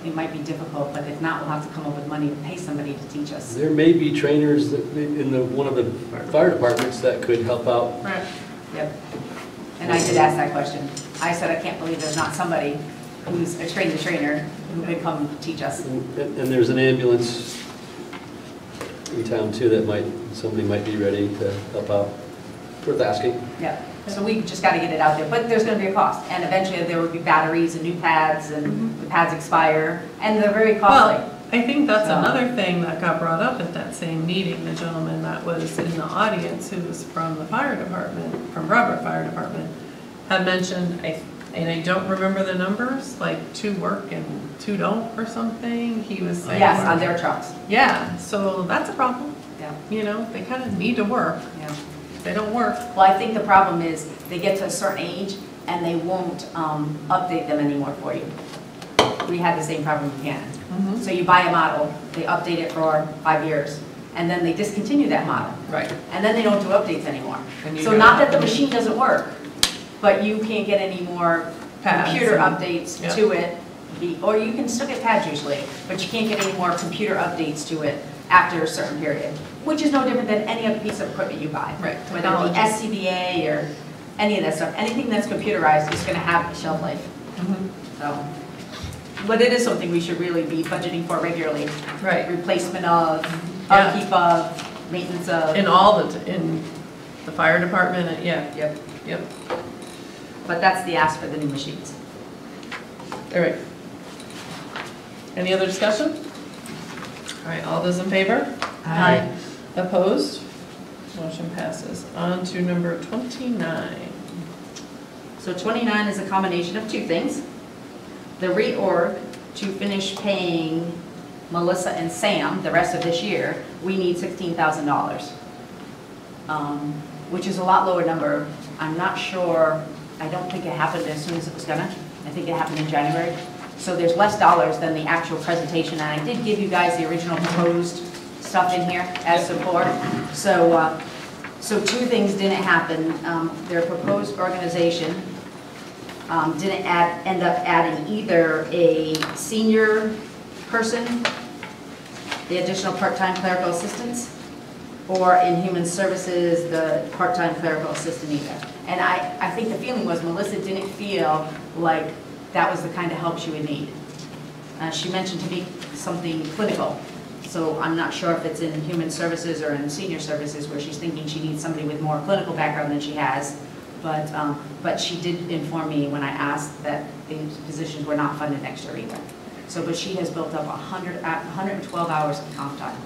it might be difficult, but if not, we'll have to come up with money to pay somebody to teach us. There may be trainers in one of the fire departments that could help out. Right. Yep. And I did ask that question. I said, I can't believe there's not somebody who's a trained trainer who could come teach us. And there's an ambulance in town too that somebody might be ready to help out. Worth asking. Yeah, so we just got to get it out there, but there's going to be a cost, and eventually there will be batteries and new pads, and the pads expire, and they're very costly. Well, I think that's So- another thing that got brought up at that same meeting. The gentleman that was in the audience, who was from the fire department, from Robert Fire Department, had mentioned, and I don't remember the numbers, like 2 work and 2 don't or something. He was saying. Yes, on their trucks. Yeah, so that's a problem. Yeah, You know, they kind of need to work. yeah. If they don't work, Well, I think the problem is they get to a certain age and they won't update them anymore for you. We had the same problem with Canon. So you buy a model, they update it for 5 years, and then they discontinue that model. right. And then they don't do updates anymore. And you So gotta not that have the to- machine doesn't work, but you can't get any more Pads computer and- updates yeah. to it. Or you can still get pads usually, but you can't get any more computer updates to it after a certain period, which is no different than any other piece of equipment you buy. Right, Whether it technology. be SCBA or any of that stuff, anything that's computerized is gonna have a shelf life, so. But it is something we should really be budgeting for regularly. Right. Replacement of, Yeah. upkeep of, maintenance of. In in the fire department, yeah, Yep, yep. but that's the ask for the new machines. All right. Any other discussion? All right, all those in favor? Aye. Opposed? Motion passes. On to number 29. So 29 is a combination of 2 things. The reorg, to finish paying Melissa and Sam the rest of this year, we need $16,000, which is a lot lower number. I'm not sure, I don't think it happened as soon as it was gonna. I think it happened in January. So there's less dollars than the actual presentation, and I did give you guys the original proposed stuff in here as support. So 2 things didn't happen. Their proposed organization didn't end up adding either a senior person, the additional part-time clerical assistants, or in human services, the part-time clerical assistant either. And I think the feeling was Melissa didn't feel like that was the kind of help she would need. She mentioned to me something clinical, so I'm not sure if it's in human services or in senior services where she's thinking she needs somebody with more clinical background than she has. But she did inform me when I asked that these positions were not funded next year either. So, but she has built up 112 hours of comp time.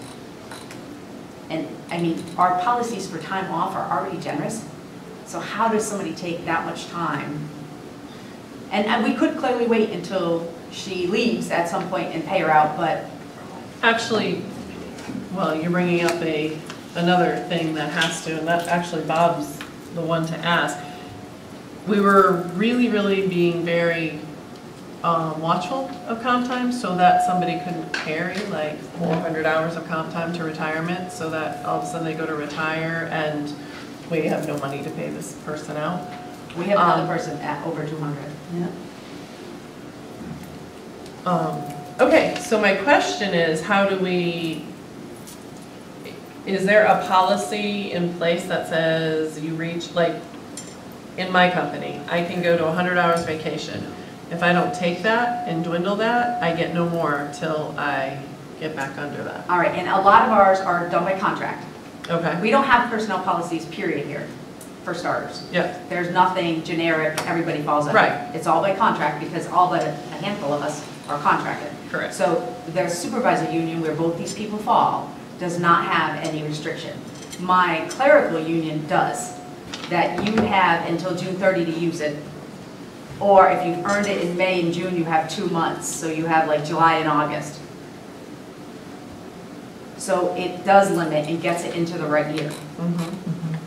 And I mean, our policies for time off are already generous. So how does somebody take that much time And we could clearly wait until she leaves at some point and pay her out, but Actually, well, you're bringing up another thing that has to, and that actually Bob's the one to ask. We were really being very watchful of comp time so that somebody couldn't carry like 400 hours of comp time to retirement, so that all of a sudden they go to retire and we have no money to pay this person out. we have another person at over 200. Yeah. Okay, so my question is, is there a policy in place that says you reach, like, in my company, I can go to 100 hours vacation. If I don't take that and dwindle that, I get no more till I get back under that. All right, and a lot of ours are done by contract. Okay, We don't have personnel policies, period, here, for starters. yeah, There's nothing generic, everybody falls under. Right. It's all by contract because all but a handful of us are contracted. correct. So the supervisor union, where both these people fall, does not have any restriction. My clerical union does, that you have until June 30 to use it. Or if you've earned it in May and June, you have 2 months, so you have like July and August. So it does limit and gets it into the right year.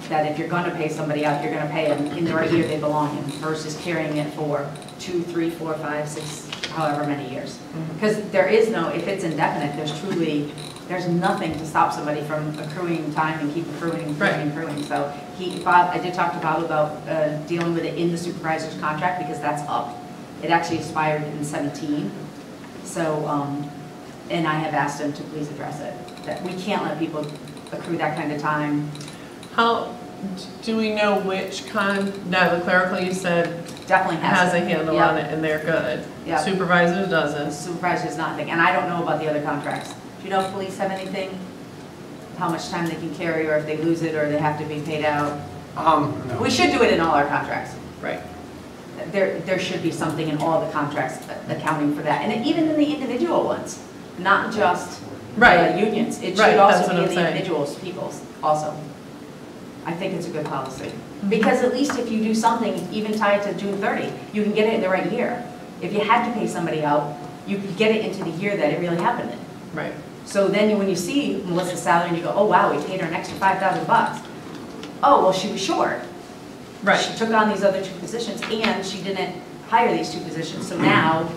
That if you're gonna pay somebody out, you're gonna pay them in the right year they belong in, versus carrying it for 2, 3, 4, 5, 6, however many years. Because there is no, if it's indefinite, there's nothing to stop somebody from accruing time and keep accruing. So Bob, I did talk to Bob about dealing with it in the supervisor's contract because that's up. It actually expired in 17. So, and I have asked him to please address it. That we can't let people accrue that kind of time. How, do we know which now the clerical you said Definitely has a it. handle Yep. on it and they're good. Yep. Supervisor The doesn't. supervisor's nothing, and I don't know about the other contracts. Do you know if police have anything? How much time they can carry, or if they lose it, or they have to be paid out? No. We should do it in all our contracts. Right. There should be something in all the contracts accounting for that, and even in the individual ones, not just the unions. It Right, should that's also what be I'm in the saying. individuals, people's also. I think it's a good policy. Because at least if you do something, even tied to June 30, you can get it in the right year. If you had to pay somebody out, you could get it into the year that it really happened in. Right. So then when you see Melissa's salary and you go, oh wow, we paid her an extra $5,000. Oh, well, she was short. Right. She took on these other 2 positions and she didn't hire these 2 positions, so now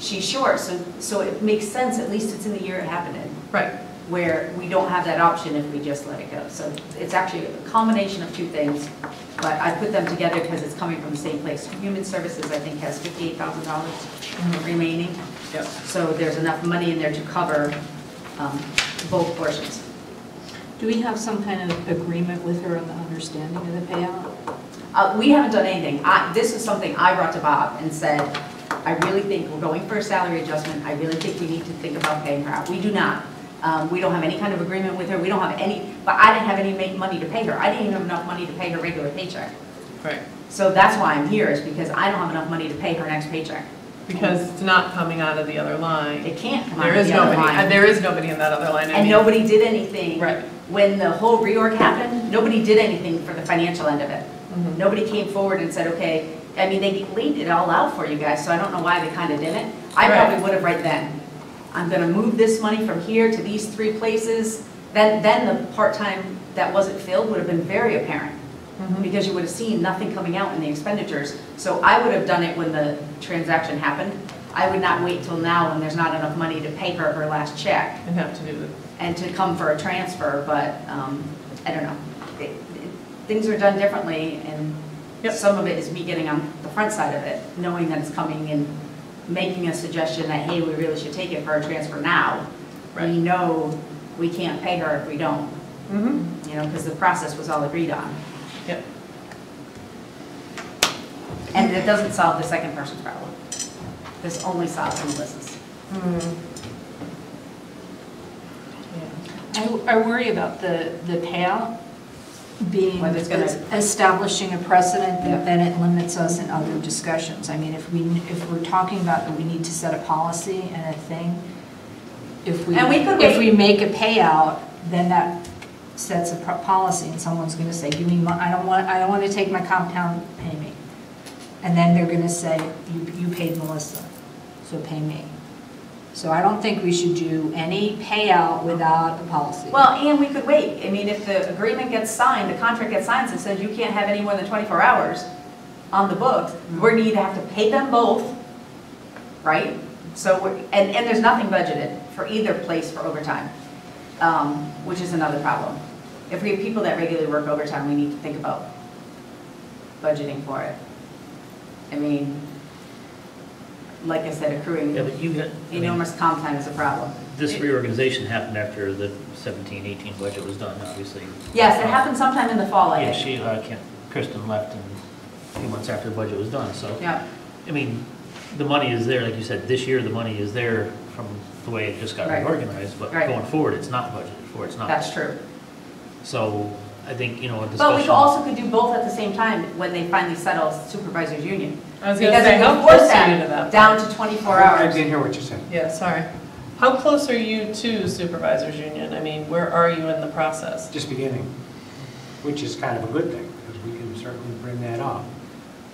she's short. So it makes sense, at least it's in the year it happened in. Right. Where we don't have that option if we just let it go. So it's actually a combination of 2 things, but I put them together because it's coming from the same place. Human Services, I think, has $58,000 remaining. Yep. So there's enough money in there to cover both portions. Do we have some kind of agreement with her on the understanding of the payout? We haven't done anything. This is something I brought to Bob and said, I really think we're going for a salary adjustment. I really think we need to think about paying her out. We do not. We don't have any kind of agreement with her. We don't have any, but I didn't have any money to pay her. I didn't even have enough money to pay her regular paycheck. Right. So that's why I'm here, is because I don't have enough money to pay her next paycheck. Because it's not coming out of the other line. It can't come out There of is the other nobody, line. there is nobody in that other line. I And mean, nobody did anything. Right. When the whole reorg happened, nobody did anything for the financial end of it. Mhm. Nobody came forward and said, okay, I mean, they laid it all out for you guys, so I don't know why they kind of didn't. I Right. probably would have right then. I'm gonna move this money from here to these 3 places. Then the part-time that wasn't filled would have been very apparent, because you would have seen nothing coming out in the expenditures. So I would have done it when the transaction happened. I would not wait till now when there's not enough money to pay her last check And have to do the, and to come for a transfer, but I don't know. Things are done differently, and Yep. some of it is me getting on the front side of it, knowing that it's coming and making a suggestion that, hey, we really should take it for a transfer now. Right. We know we can't pay her if we don't, you know, because the process was all agreed on. Yep. And it doesn't solve the second person's problem. This only solves Melissa's. I worry about the payout being, Whether it's gonna- establishing a precedent Yeah. that then it limits us in other discussions. I mean, if we're talking about that we need to set a policy and a thing, if we And we could if wait. we make a payout, then that sets a policy, and someone's going to say, give me, I don't want to take my compound, pay me. and then they're gonna say, you paid Melissa, so pay me. So I don't think we should do any payout without a policy. Well, and we could wait. I mean, if the agreement gets signed, the contract gets signed and says you can't have any more than 24 hours on the books, we're going to have to pay them both, right? So, and there's nothing budgeted for either place for overtime, which is another problem. If we have people that regularly work overtime, we need to think about budgeting for it. I mean, like I said, accruing Yeah, but you got, I mean, enormous comp time is a problem. this reorganization happened after the 17-18 budget was done, obviously. Yes, it happened sometime in the fall, I Yeah, think. Kristen left and a few months after the budget was done, so. Yeah. I mean, the money is there, like you said, this year the money is there from the way it just got Right. reorganized, but Right. going forward, it's not budgeted for, it's not. That's true. So I think, you know, a discussion. But we also could do both at the same time when they finally settle supervisors union. I was gonna Because say, it how would force close are you to them that? down to 24 I hours. didn't hear what you said. Yeah, sorry. How close are you to supervisors union? I mean, where are you in the process? Just beginning, which is kind of a good thing, because we can certainly bring that up.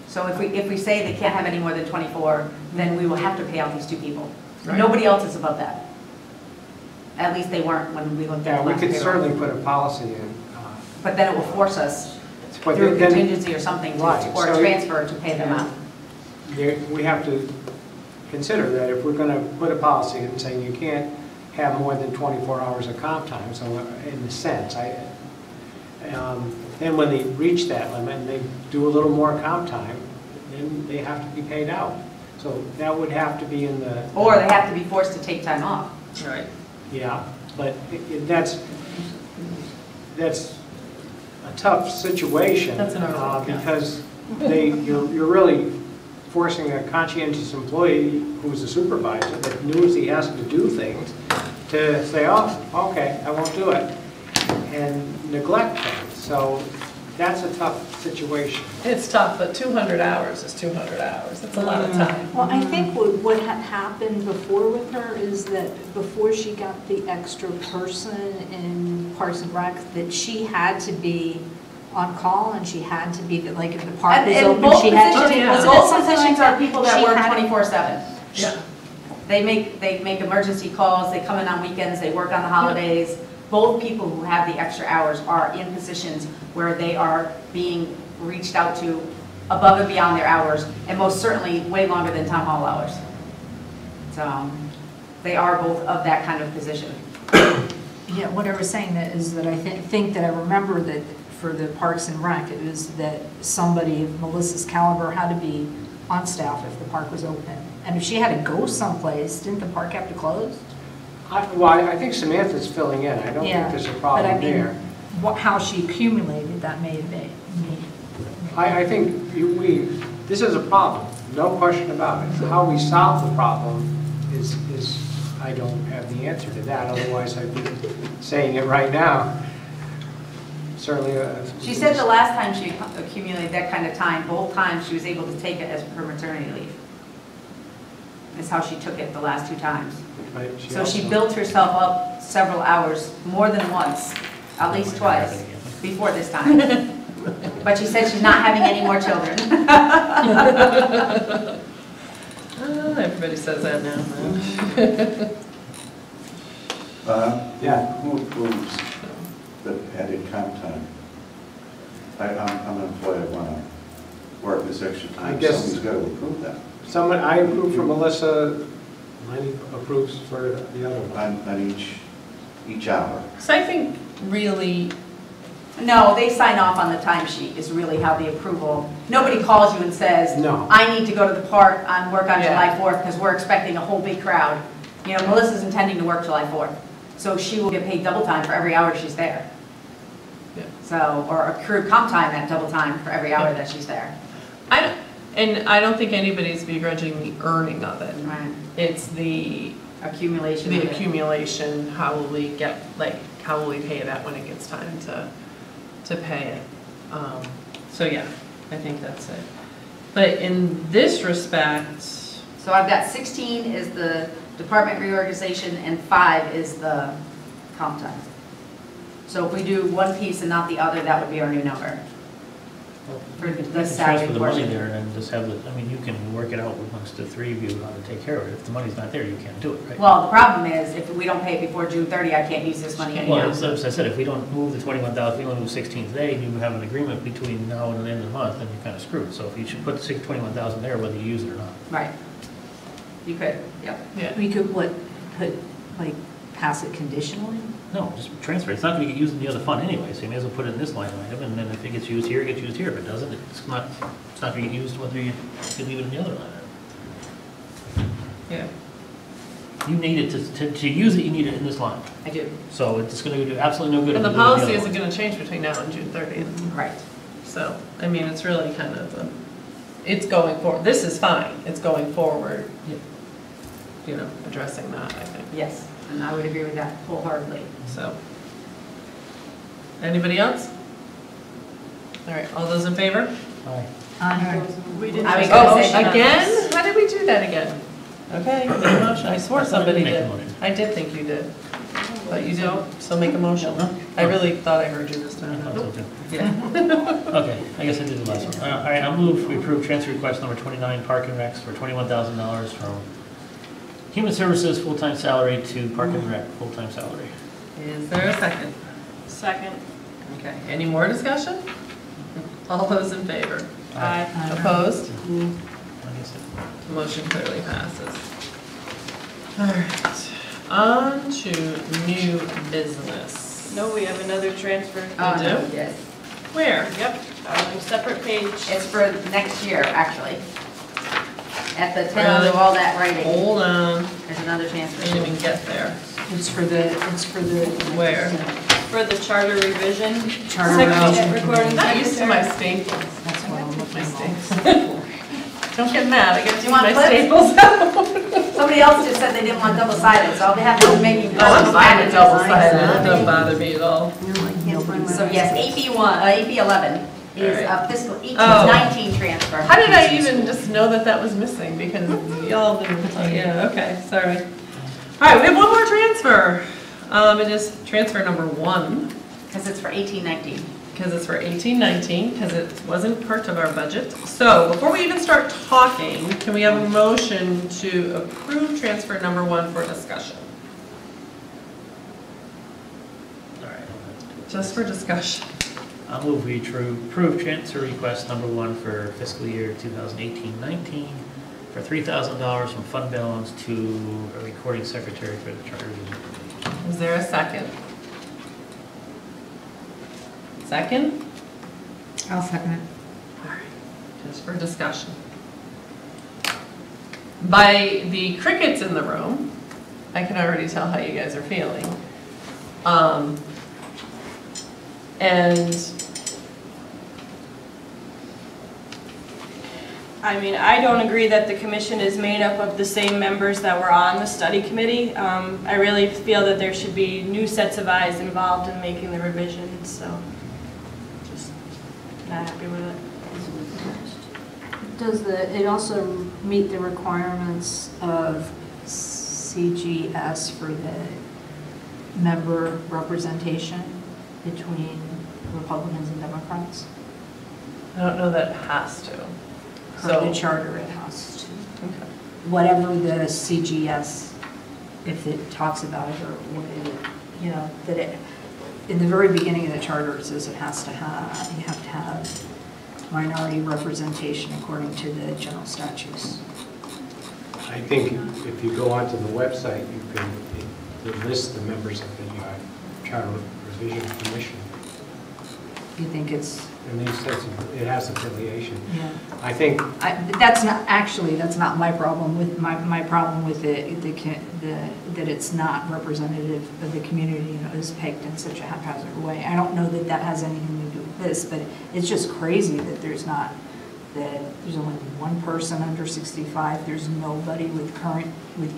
So if we say they can't have any more than 24, then we will have to pay out these two people. Right. Nobody else is above that. At least they weren't when we looked at Yeah, the we last could payroll. certainly put a policy in. But then it will force us But through then contingency or something to, Right, or so- transfer to pay them out. we have to consider that if we're going to put a policy in saying you can't have more than 24 hours of comp time, so in a sense, then when they reach that limit and they do a little more comp time, then they have to be paid out. So that would have to be in the... Or they have to be forced to take time off. Right. Yeah, but that's a tough situation. That's an argument, yeah. Because you're really forcing a conscientious employee who's a supervisor that knows he has to do things to say, oh, okay, I won't do it, and neglect things. So that's a tough situation. It's tough, but 200 hours is 200 hours. That's a lot of time. Well, I think what had happened before with her is that before she got the extra person in Parks and Rec, that she had to be on call and she had to be, like, if the park was open, both she had to... positions, wasn't it both something like positions that? are people that She work had- 24/7. Yeah. They make emergency calls, they come in on weekends, they work on the holidays. Both people who have the extra hours are in positions where they are being reached out to above and beyond their hours, and most certainly way longer than town hall hours. So they are both of that kind of position. Yeah, what I was saying that is that I think that I remember that for the Parks and Rec, it was that somebody of Melissa's caliber had to be on staff if the park was open. And if she had to go someplace, didn't the park have to close? I think Samantha's filling in. I don't think there's a problem But I mean, there. how she accumulated that may be. I think this is a problem, no question about it. How we solve the problem is I don't have the answer to that, otherwise I'd be saying it right now. Certainly. She said the last time she accumulated that kind of time, both times she was able to take it as her maternity leave. Is how she took it the last two times. But So she built herself up several hours, more than once, at least twice, before this time. But she said she's not having any more children. Everybody says that now. Yeah. Who approves the added comp time? I'm an employee, I want to work this extra time. I guess- Somebody's got to approve that. I approve for Melissa, Lenny approves for the other one. On each hour. So I think really, No, they sign off on the timesheet is really how the approval, nobody calls you and says, No. I need to go to the park on work on Yeah. July 4th because we're expecting a whole big crowd. You know, Melissa's intending to work July 4th, so she will get paid double time for every hour she's there. Yeah. So, or accrued comp time at double time for every hour that she's there. I don't think anybody's begrudging the earning of it. Right. It's the Accumulation of it. accumulation, how will we pay that when it gets time to pay it? So yeah, I think that's it. But in this respect, So I've got 16 is the department reorganization and 5 is the comp time. So if we do one piece and not the other, that would be our new number. For You can the transfer salary the money portion. there and then just have the, I mean, you can work it out amongst the three of you how to take care of it. If the money's not there, you can't do it, right? Well, the problem is, if we don't pay it before June 30, I can't use this money Well, anyhow. as I said, if we don't move the 21,000, if we only move 16 today, and you have an agreement between now and the end of the month, then you're kind of screwed. So if you should put 21,000 there, whether you use it or not. Right. You could, yep. Yeah. We could, like, pass it conditionally? No, just transfer. It's not going to get used in the other fund anyway, so you may as well put it in this line item, and then if it gets used here, it gets used here. If it doesn't, it's not going to get used whether you leave it in the other line item. Yeah. You need it to use it, you need it in this line. I do. So it's going to do absolutely no good. And if the you do it in policy other isn't line. going to change between now and June 30th. Right. So, I mean, it's really kind of, it's going forward. This is fine. It's going forward, you know, addressing that, I think. Yes, and I would agree with that wholeheartedly. So, anybody else? All right, all those in favor? Aye. We didn't. I was just- gonna Oh, say again? How did we do that again? Okay, make a motion. I swore I thought I somebody did make did. the motion. I did think you did. But you don't, so make a motion. I really thought I heard you this I time. thought so too. Yeah. Okay, I guess I did the last one. All right, I'll move, we approve transfer request number 29, Park and Recs for $21,000 from Human Services full-time salary to Park and Rec full-time salary. Is there a second? Second. Okay, any more discussion? All those in favor? Aye. Opposed? I guess it- Motion clearly passes. All right, on to new business. No, we have another transfer. Oh, do? no, yes. Where? Yep, separate page. It's for next year, actually. At the tail of all that writing, Hold on, there's another I transfer. didn't even get there. It's for the. Where? For the charter revision. Charter Secretary- revision. Recording Not used to my secretary. staples. That's what I'm looking My at. staples. Don't get mad, I get to You want use my clips? staples out. Somebody else just said they didn't want double-sided, so I'll have to make you. Oh, I'm fine with double-sided, it doesn't bother me at all. So yes, AP 11 is All a fiscal 18-19 Oh. transfer. How did I even just know that that was missing? Because y'all didn't, yeah, okay, sorry. All right, we have one more transfer. It is transfer number 1, Because it's for 18-19. because it's for 18-19, because it wasn't part of our budget. So before we even start talking, can we have a motion to approve transfer number 1 for discussion? All right. Just for discussion. I'll move we approve transfer request number 1 for fiscal year 2018-19 for $3,000 from fund balance to a recording secretary for the charter revision committee. Is there a second? Second? I'll second it. All right, just for discussion. By the crickets in the room, I can already tell how you guys are feeling. And I mean, I don't agree that the commission is made up of the same members that were on the study committee. I really feel that there should be new sets of eyes involved in making the revisions, so just not happy with it. Does it also meet the requirements of CGS for the member representation between Republicans and Democrats? I don't know that it has to. For the So, charter, it has to. okay. Whatever the CGS, if it talks about it, or what it, you know, that it, in the very beginning of the charter, it says it has to have, you have to have minority representation according to the general statutes. I think if you go onto the website, you can list the members of the Charter Revision Commission. You think it's, And these sets of, it has affiliation. yeah. I think, But that's not, actually, that's not my problem with, my problem with that it's not representative of the community, you know, is pegged in such a haphazard way. I don't know that that has anything to do with this, but it's just crazy that there's only one person under 65, there's nobody with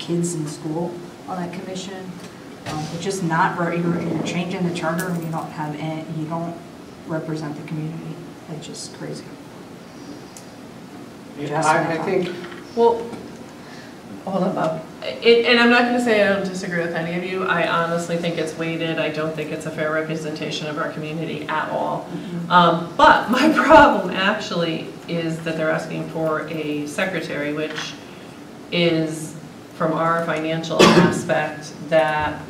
kids in school on that commission. It's just not, you're changing the charter and you don't represent the community. It's just crazy. I think, Well, hold on, Bob. And I'm not going to say I don't disagree with any of you. I honestly think it's weighted. I don't think it's a fair representation of our community at all. But my problem actually is that they're asking for a secretary, which is, from our financial aspect, that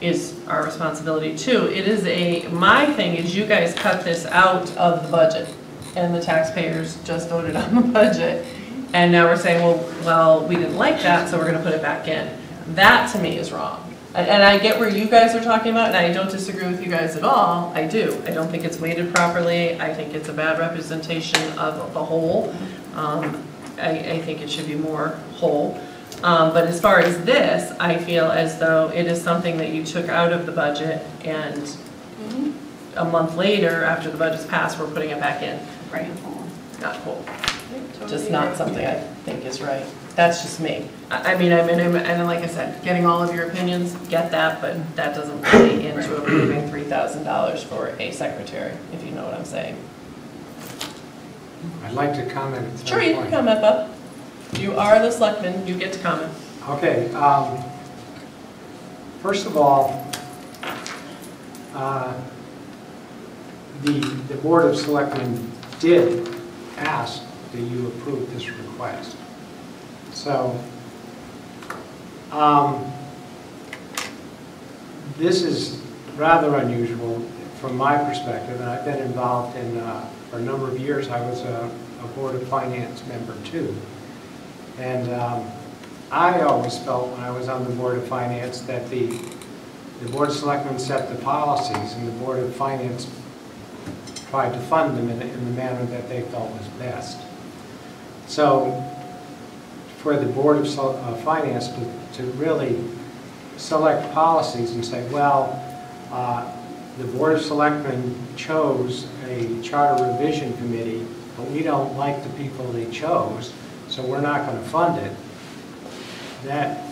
is our responsibility too. It is my thing is you guys cut this out of the budget, and the taxpayers just voted on the budget. And now we're saying, well, we didn't like that, so we're going to put it back in. That to me is wrong. And I get where you guys are talking about, and I don't disagree with you guys at all. I do. I don't think it's weighted properly. I think it's a bad representation of the whole. I think it should be more whole. But as far as this, I feel as though it is something that you took out of the budget, and a month later, after the budget's passed, we're putting it back in. Right. Not cool. Just not something I think is right. That's just me. And like I said, getting all of your opinions, get that, but that doesn't play into approving $3,000 for a secretary, if you know what I'm saying. I'd like to comment at Sure, you can comment, Bob. You are the selectman, you get to comment. Okay, first of all, the Board of Selectmen did ask that you approve this request. So, this is rather unusual from my perspective, and I've been involved in, for a number of years, I was a Board of Finance member too. And I always felt when I was on the Board of Finance that the Board of Selectmen set the policies, and the Board of Finance tried to fund them in the manner that they felt was best. So for the Board of Finance to really select policies and say, well, the Board of Selectmen chose a charter revision committee, but we don't like the people they chose, so we're not going to fund it. That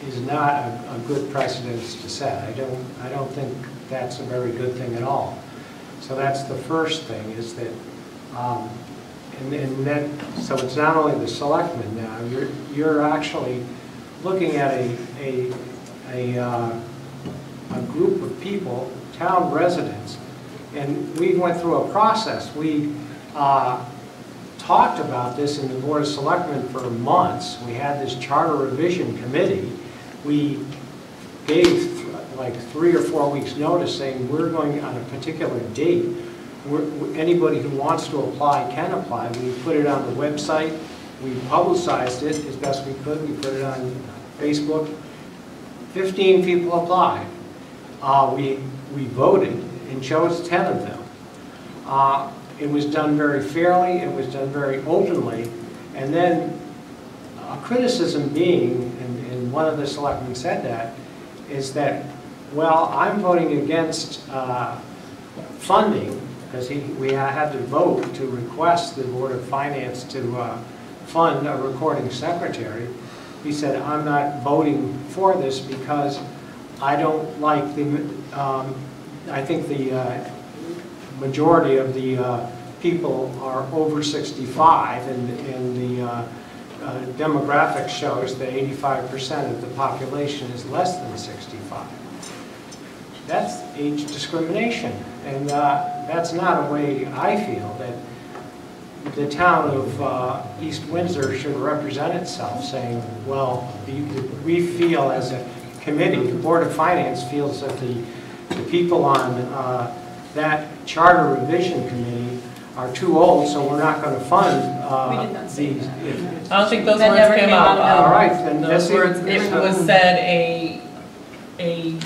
is not a good precedence to set. I don't think that's a very good thing at all. So that's the first thing, is that, so it's not only the selectmen now. You're actually looking at a group of people, town residents, and we went through a process. We talked about this in the Board of Selectmen for months. We had this charter revision committee. We gave like 3 or 4 weeks notice saying we're going on a particular date. Anybody who wants to apply can apply. We put it on the website. We publicized it as best we could. We put it on Facebook. 15 people applied. We voted and chose 10 of them. It was done very fairly. It was done very openly. And then a criticism being, and one of the selectmen said that, is that, well, I'm voting against funding, because we had to vote to request the Board of Finance to fund a recording secretary. He said, I'm not voting for this because I don't like the, I think the majority of the people are over 65, and the demographics shows that 85% of the population is less than 65. That's age discrimination, and that's not a way I feel that the town of East Windsor should represent itself, saying, well, we feel as a committee, the Board of Finance feels that the people on that charter revision committee are too old, so we're not going to fund We did not say these. that. I don't think those That words never came came out. out. All right, then Those that's words, it. it was said a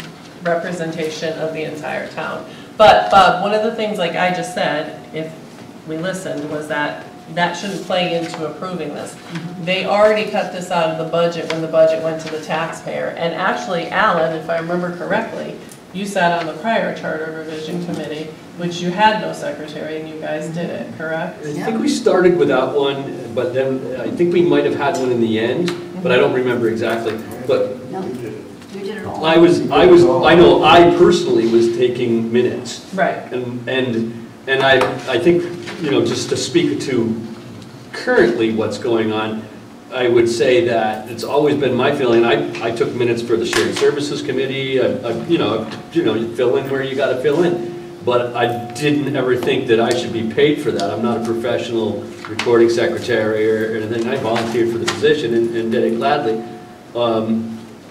representation of the entire town. But Bob, one of the things, like I just said, if we listened, was that shouldn't play into approving this. They already cut this out of the budget when the budget went to the taxpayer. And actually, Alan, if I remember correctly, you sat on the prior charter revision committee, which you had no secretary, and you guys did it, correct? I think we started without one, but then I think we might have had one in the end, but I don't remember exactly. But No, you did it all. I know I personally was taking minutes. Right. And I think, you know, just to speak to currently what's going on, I would say that it's always been my feeling, I took minutes for the Shared Services Committee, you fill in where you gotta fill in. But I didn't ever think that I should be paid for that. I'm not a professional recording secretary or anything. I volunteered for the position and did it gladly.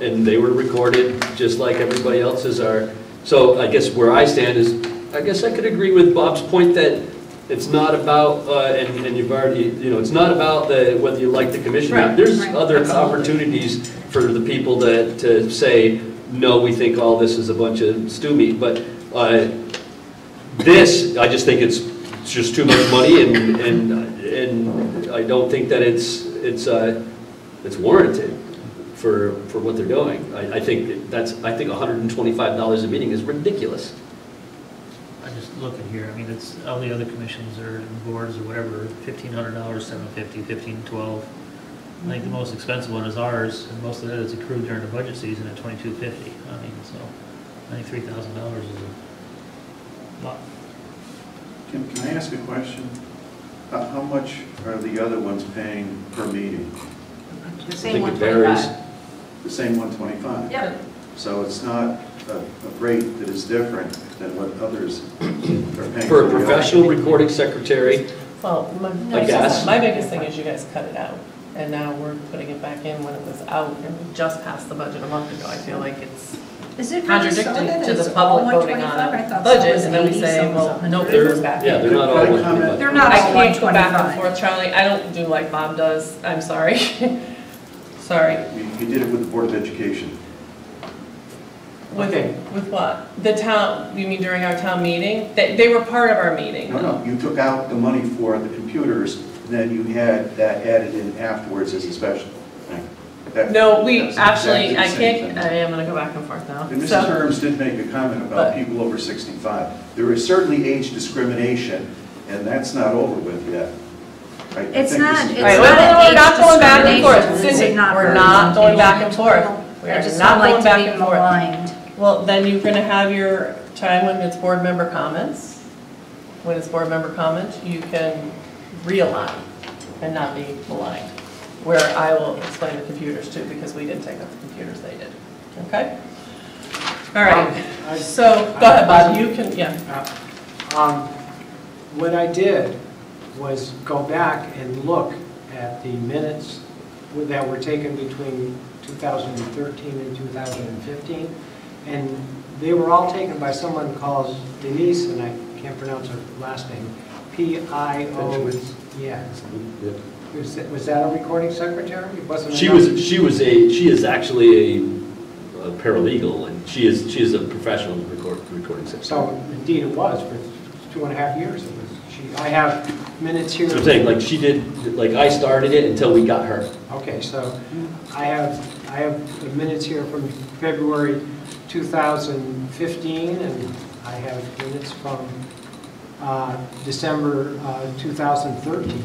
And they were recorded just like everybody else's are. So I guess where I stand is, I guess I could agree with Bob's point that it's not about, and you've already, it's not about whether you like the commission. Right, There's right, other absolutely. opportunities for the people to say, no, we think all this is a bunch of stew meat. But this, I just think it's just too much money, and I don't think that it's warranted for what they're doing. I think $125 a meeting is ridiculous. I just look at here, I mean, it's, all the other commissions or boards or whatever, $1,500, $750, $15, $12. I think the most expensive one is ours, and most of that is accrued during the budget season at $22.50. I mean, so I think $3,000 is a lot. Can I ask a question? How much are the other ones paying per meeting? The I same think it 125. varies. The same 125? Yep. So it's not a rate that is different than what others are paying? For a professional recording secretary, Well, I guess. my biggest thing is you guys cut it out, and now we're putting it back in when it was out, and we just passed the budget a month ago. I feel like it's Is it really so contradictory that to it's the all public voting on 125? I a thought budget, some was and then we 80, say, some was well, nope, it 100. goes back in. yeah, they're not all Can I 125. comment? They're not I all can't go back and 125. forth, Charlie. I don't do like Bob does. I'm sorry. Sorry. You did it with the Board of Education. With, Okay. with what? The town, you mean during our town meeting? They were part of our meeting. No, you took out the money for the computers, and then you had that added in afterwards as a special thing. No, we That's actually, exactly the I same can't, thing. I am gonna go back and forth now. And Mrs. So, Herms did make a comment But- about people over 65. There is certainly age discrimination, and that's not over with yet. I It's think not- this is- it's all right, not we're an not age going back and forth. discrimination. Cindy, It's not we're not going back and forth. representation. We I are just not don't like going to back be and forth. maligned. Well, then you're gonna have your time when it's board member comments. When it's board member comments, you can realign and not be maligned. Where I will explain the computers too, because we didn't take up the computers, they did. Okay? All right, so, go ahead, Bob, you can, yeah. What I did was go back and look at the minutes that were taken between 2013 and 2015, and they were all taken by someone called Denise, and I can't pronounce her last name, P-I-O, yeah. Was that a recording secretary? It wasn't. She is actually a paralegal, and she is a professional recording secretary. So indeed it was, for 2.5 years it was. I have minutes here. So I'm saying, like, she did, like, I started it until we got her. Okay, so I have the minutes here from February 2015, and I have minutes from December 2013.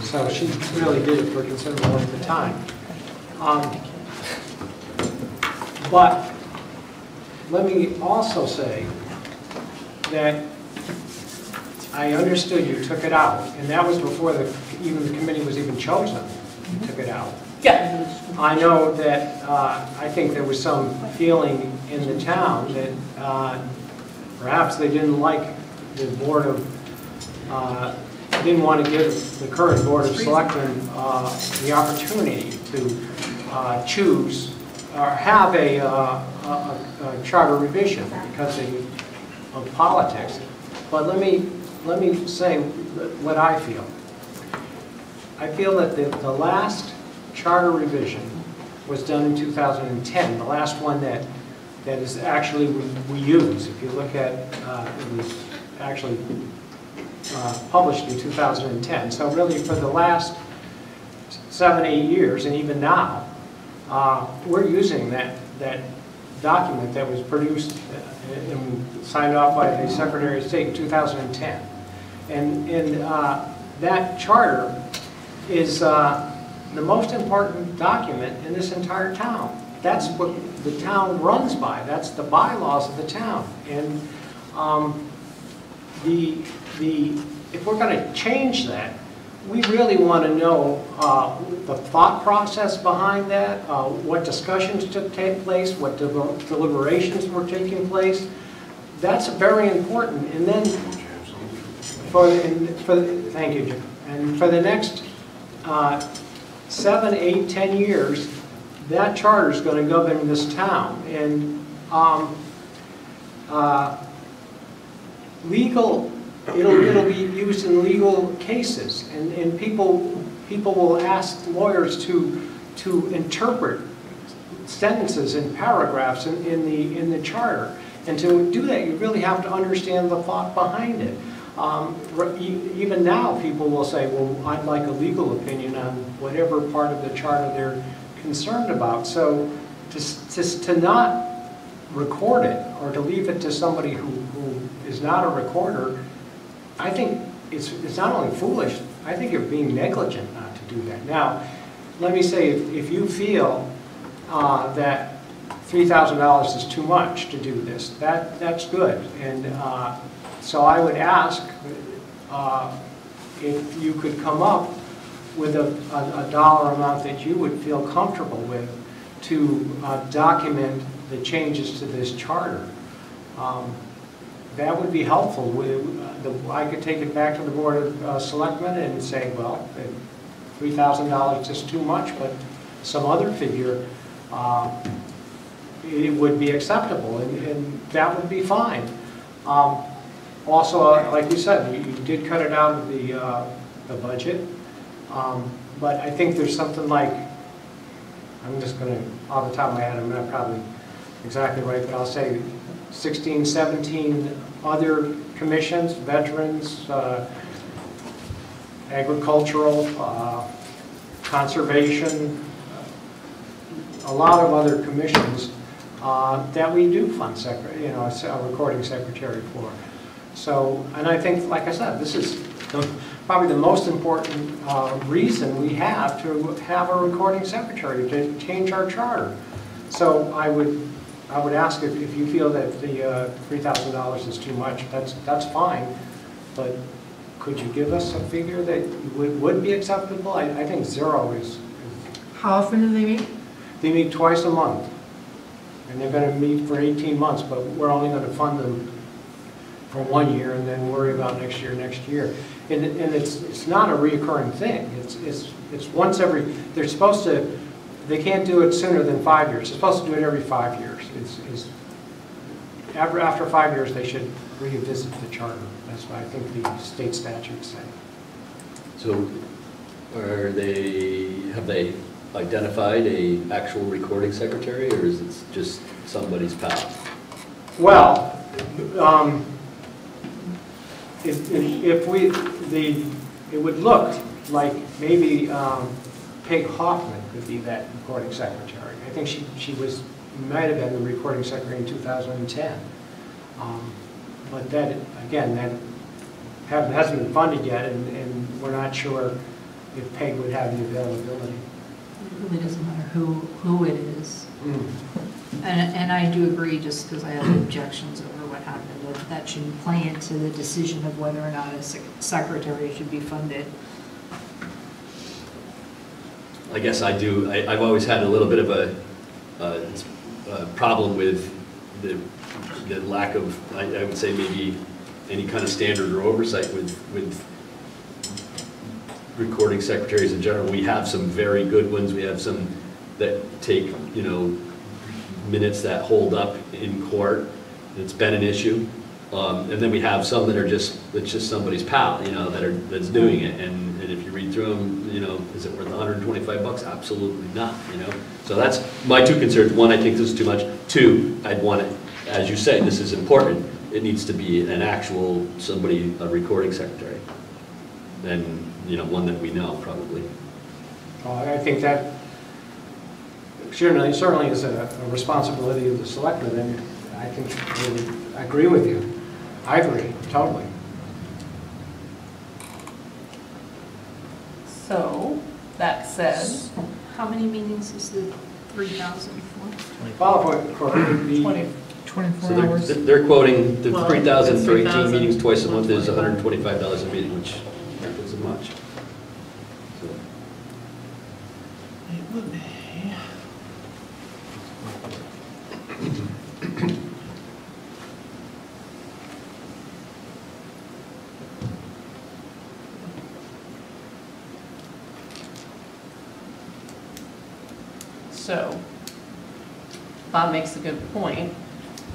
So she really did it for a considerable length of time. But let me also say that I understood you took it out, and that was before even the committee was even chosen. You took it out. Yeah. I know that, I think there was some feeling in the town that perhaps they didn't like the board of, didn't want to give the current board of selectmen the opportunity to choose or have a charter revision because of politics. But let me say what I feel. I feel that the last charter revision was done in 2010, the last one that is actually we use. If you look at, it was actually published in 2010. So really for the last 7, 8 years, and even now, we're using that document that was produced and signed off by the Secretary of State in 2010. And that charter is the most important document in this entire town. That's what the town runs by. That's the bylaws of the town. And if we're going to change that, we really want to know the thought process behind that, what discussions took place, what deliberations were taking place. That's very important. And then thank you, Jim. And for the next 7, 8, 10 years, that charter is going to govern this town. And it'll be used in legal cases, and people will ask lawyers to interpret sentences and paragraphs in the charter. And to do that, you really have to understand the thought behind it. Even now, people will say, well, I'd like a legal opinion on whatever part of the charter they're concerned about. So to not record it, or to leave it to somebody who is not a recorder, I think it's not only foolish, I think you're being negligent not to do that. Now, let me say, if you feel that $3,000 is too much to do this, that's good. And so I would ask if you could come up with a dollar amount that you would feel comfortable with to document the changes to this charter. That would be helpful. I could take it back to the Board of Selectmen and say, well, $3,000 is just too much, but some other figure, it would be acceptable, and that would be fine. Also, like you said, you did cut it out of the budget, but I think there's something like, I'm just going to, off the top of my head, I'm not probably exactly right, but I'll say 16, 17 other commissions, veterans, agricultural, conservation, a lot of other commissions that we do fund a recording secretary for. So, and I think, like I said, this is probably the most important reason we have to have a recording secretary, to change our charter. So I would ask if you feel that the $3,000 is too much, that's fine, but could you give us a figure that would be acceptable? I think 0 is. How often do they meet? They meet twice a month, and they're going to meet for 18 months, but we're only going to fund them for 1 year and then worry about next year. And it's not a reoccurring thing. It's once every, they're supposed to, they can't do it sooner than 5 years. They're supposed to do it every 5 years. After 5 years, they should revisit the charter. That's what I think the state statutes say. So have they identified an actual recording secretary, or is it just somebody's pal? Well, it would look like maybe Peg Hoffman could be that recording secretary. I think she might have been the recording secretary in 2010. But that, again, that hasn't been funded yet, and we're not sure if Peg would have the availability. It really doesn't matter who it is. And I do agree, just because I have objections over what happened, that shouldn't play into the decision of whether or not a secretary should be funded. I guess I do. I've always had a little bit of a problem with the lack of, I would say, maybe any kind of standard or oversight with recording secretaries in general. We have some very good ones. We have some that take, minutes that hold up in court. It's been an issue. And then we have some that are it's just somebody's pal, that's doing it. And if you read through them, is it worth $125? Absolutely not, So that's my two concerns. One, I think this is too much. Two, I'd want it, as you say, this is important. It needs to be an actual a recording secretary. And, one that we know, probably. I think that certainly is a responsibility of the selectmen, and I think I agree with you. I agree, totally. So, that said, How many meetings is the 3,000 for? Follow-up court would be 24 So hours. they're quoting the Well, 3,000 for 18 3,000, meetings twice a month is 125. $125 a meeting, which isn't much. to it. It would be. So, Bob makes a good point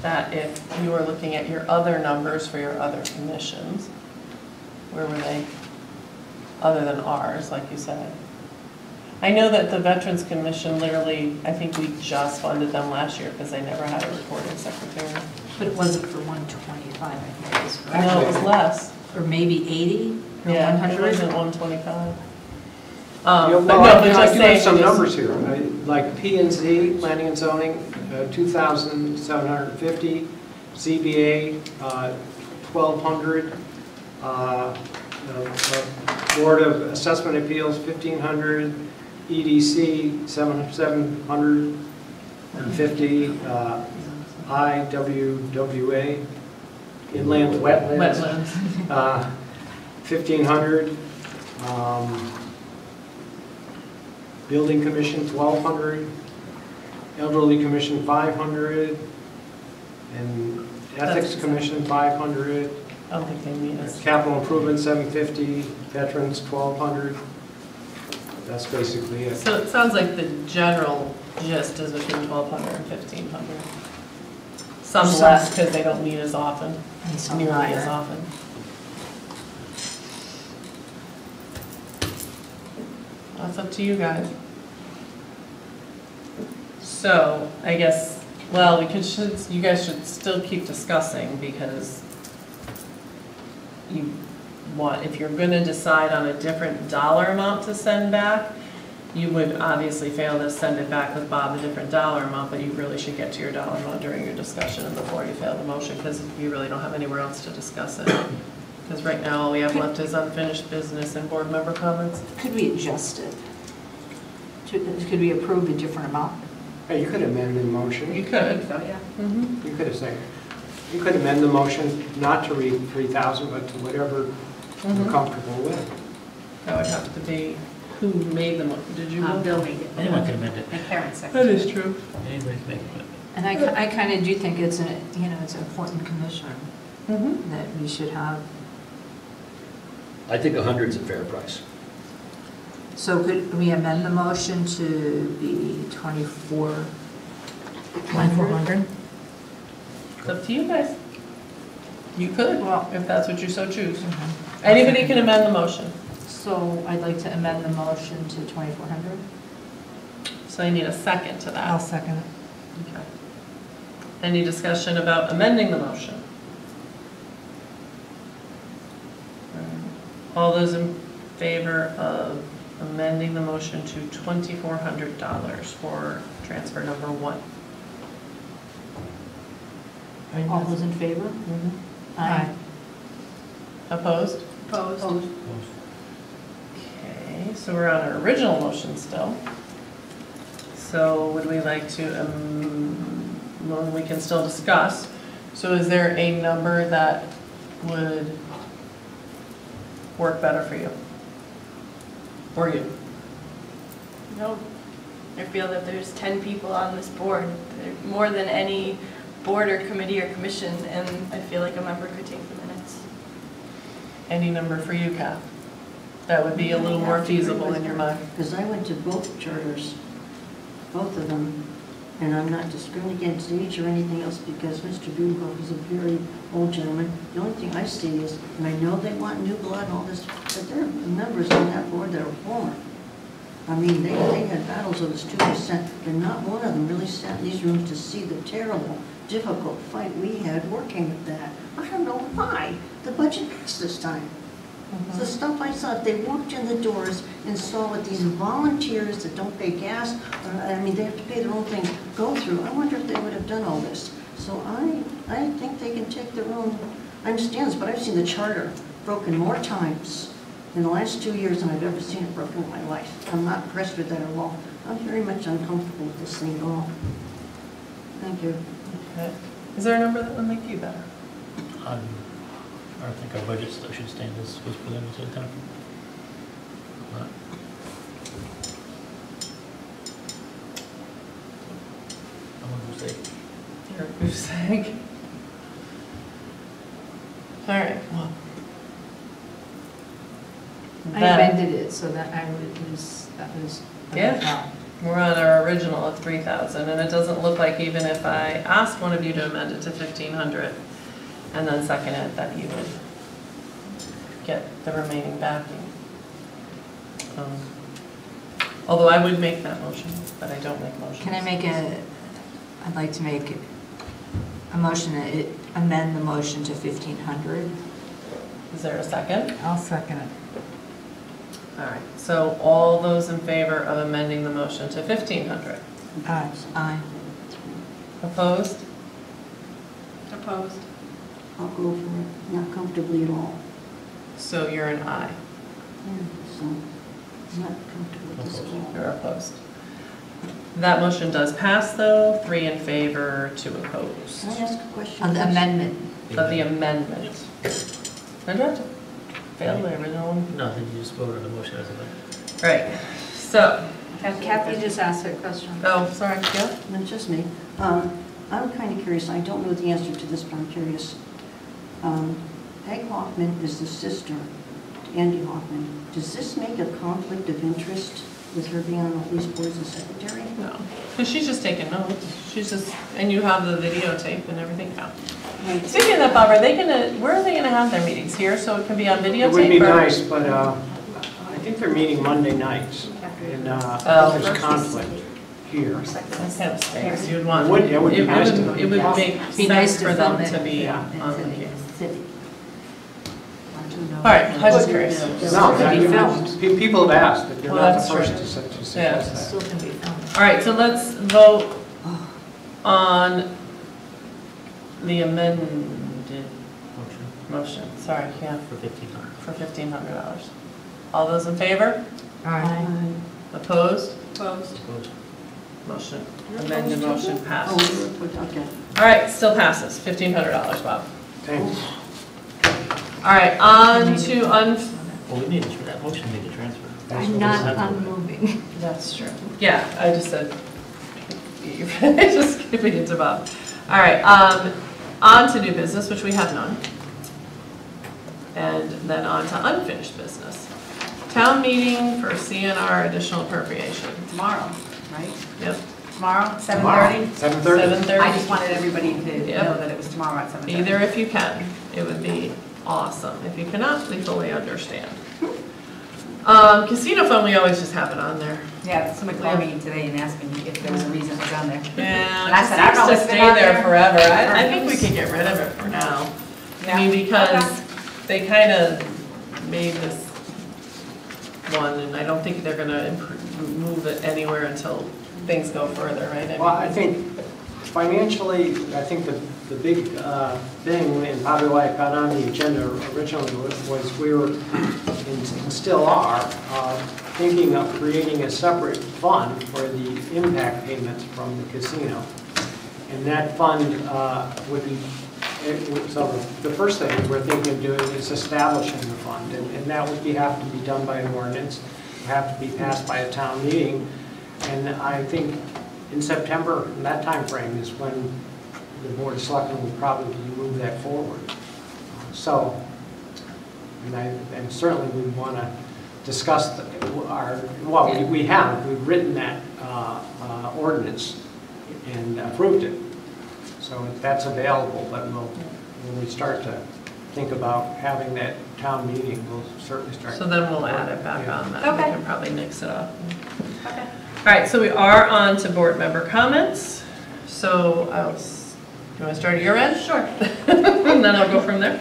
that if you are looking at your other numbers for your other commissions, where were they? Other than ours, like you said. I know that the Veterans Commission literally, I think we just funded them last year because they never had a recording secretary. But it wasn't for 125, I think it was for. No, it was less. Or maybe 80 or Yeah, it 100? wasn't 125. Well, But no, I but just do saying. have some numbers here, like P and Z, planning and zoning, 2,750, ZBA, 1,200, Board of Assessment Appeals, 1,500, EDC, 750, IWWA, Inland Wetlands, 1,500, Building Commission, 1,200, Elderly Commission, 500, and Ethics Commission, 500, I don't think they need us. Capital Improvement, 750, Veterans, 1,200. That's basically it. So it sounds like the general gist is between 1,200 and 1,500. Some Some- less because they don't meet as often, And some nearly as higher. often. That's up to you guys. So, I guess, well, you guys should still keep discussing because you want, if you're gonna decide on a different dollar amount to send back, you would obviously fail to send it back with Bob a different dollar amount, but you really should get to your dollar amount during your discussion and before you fail the motion, because you really don't have anywhere else to discuss it. Because right now, all we have left is unfinished business and board member comments. Could we adjust it? Could we approve a different amount? Hey, you could amend the motion. You could. So, yeah. Mhm. You could have said, you could amend the motion not to read 3,000, but to whatever you're Mhm. comfortable with. That would have to be, who made the motion? Did you? Bill? Bill made it. Anyone can amend it. And Karen That seconded is it. true. Anybody can make it. And I kind of do think it's an important commission Mhm. that we should have. I think 100 is a fair price. So could we amend the motion to be 2,400? It's up to you guys. You could, Well- if that's what you so choose. Anybody can amend the motion. So I'd like to amend the motion to 2,400. So I need a second to I'll that. second it. Okay. Any discussion about amending the motion? All those in favor of amending the motion to $2,400 for transfer number 1? All those in favor? Aye. Opposed? Opposed. Okay, so we're on our original motion still. So would we like to, well, we can still discuss. So is there a number that would work better for you? Or you? No, I feel that there's 10 people on this board, more than any board or committee or commission, and I feel like a member could take the minutes. Any number for you, Kath? That would be a little more feasible in your mind. Because I went to both charters, both of them, and I'm not discriminating against age or anything else because Mr. Budenhoff is a very old gentleman. The only thing I see is, and I know they want new blood and all this, but there are members on that board that are former. I mean, they had battles over this 2%, and not one of them really sat in these rooms to see the terrible, difficult fight we had working with that. I don't know why the budget passed this time. The stuff I saw, if they walked in the doors and saw what these volunteers that don't pay gas, I mean, they have to pay their own thing, go through, I wonder if they would have done all this. So I think they can take their own, I understand this, but I've seen the charter broken more times in the last 2 years than I've ever seen it broken in my life. I'm not impressed with that at all. I'm very much uncomfortable with this thing at all. Thank you. Okay. Is there a number that would make you better? I think our budget still should stand as was presented to the town. think. All right, well. I Then- amended it so that that was. Yeah. We're on our original of 3,000, and it doesn't look like even if I asked one of you to amend it to 1,500 and then second it, that you would get the remaining backing. Although I would make that motion, but I don't make motions. I'd like to make a motion that amend the motion to 1,500. Is there a second? I'll second it. All right, so all those in favor of amending the motion to 1,500? Aye. Aye. Opposed? Opposed. I'll go for it, not comfortably at all. So you're an aye. Yeah, so, I'm not comfortable with this at all. You're opposed. That motion does pass, though, 3 in favor, 2 opposed. Can I ask a question? On the amendment. Of the amendment. Did I fail the original one? No, then you just vote on the motion as amended. Right, so, Kathy just asked a question. oh, sorry, yeah? That's just me. I'm kind of curious, I don't know the answer to this, but I'm curious. Peg Hoffman is the sister to Andy Hoffman. Does this make a conflict of interest with her being on the police board as a secretary? No, because she's just taking notes. She's just, and you have the videotape and everything now. Right. Speaking of that, Bob, where are they gonna have their meetings? Here, so it can be on videotape? It would be or- nice, but I think they're meeting Monday nights, and Oh. there's conflict here. That's kind of stinks. You'd want, It would- it would be nice to- it would Yes. make Be nice sense to for them film it. to be Yeah. on the case. City. All right, I was just curious. No, Could be filmed. people have asked, but you're Well, not the that's first true. to suggest Yeah. that. Still can be filmed. All right, so let's vote on the amended motion. Sorry, yeah, For 1,500. for $1,500. All those in favor? Aye. Opposed? Opposed. Opposed. Motion, amended motion Oh, passes. okay. All right, still passes, $1,500, Bob. Thanks. All right, on to Well, we needed for that motion, we need to transfer. I'm not unmoving. That's true. Yeah, I just said, just giving it to Bob. All right, on to new business, which we have none. And then on to unfinished business. Town meeting for CNR additional appropriation. Tomorrow, right? Yep, Tomorrow, Tomorrow, 7:30? 7:30. 7:30. I just wanted everybody to Yep. know that it was tomorrow at 7:30. Either if you can, it would be awesome. If you cannot, we fully understand. Casino fund, we always just have it on there. Yeah, somebody called me today and asked me if there was a reason it was on there. Yeah, And I it said, I don't know seems if to it's stay been on there there. forever. I think we could get rid of it for now. I mean, because they kind of made this one, and I don't think they're gonna move it anywhere until things go further, right? Well, I think financially, I think the big thing, and probably why it got on the agenda originally, was we were, and still are, thinking of creating a separate fund for the impact payments from the casino. And that fund would be, so the first thing we're thinking of doing is establishing the fund, and that would have to be done by an ordinance, have to be passed by a town meeting. And I think in September, in that time frame, is when the Board of Selectmen will probably move that forward. So, and certainly we want to discuss we've written that ordinance and approved it. So that's available, but when we start to think about having that town meeting, we'll certainly start. So then we'll add it back on that. Okay. We can probably mix it up. Okay. All right, so we are on to board member comments. So, you want to start at your end? Sure. And then I'll go from there.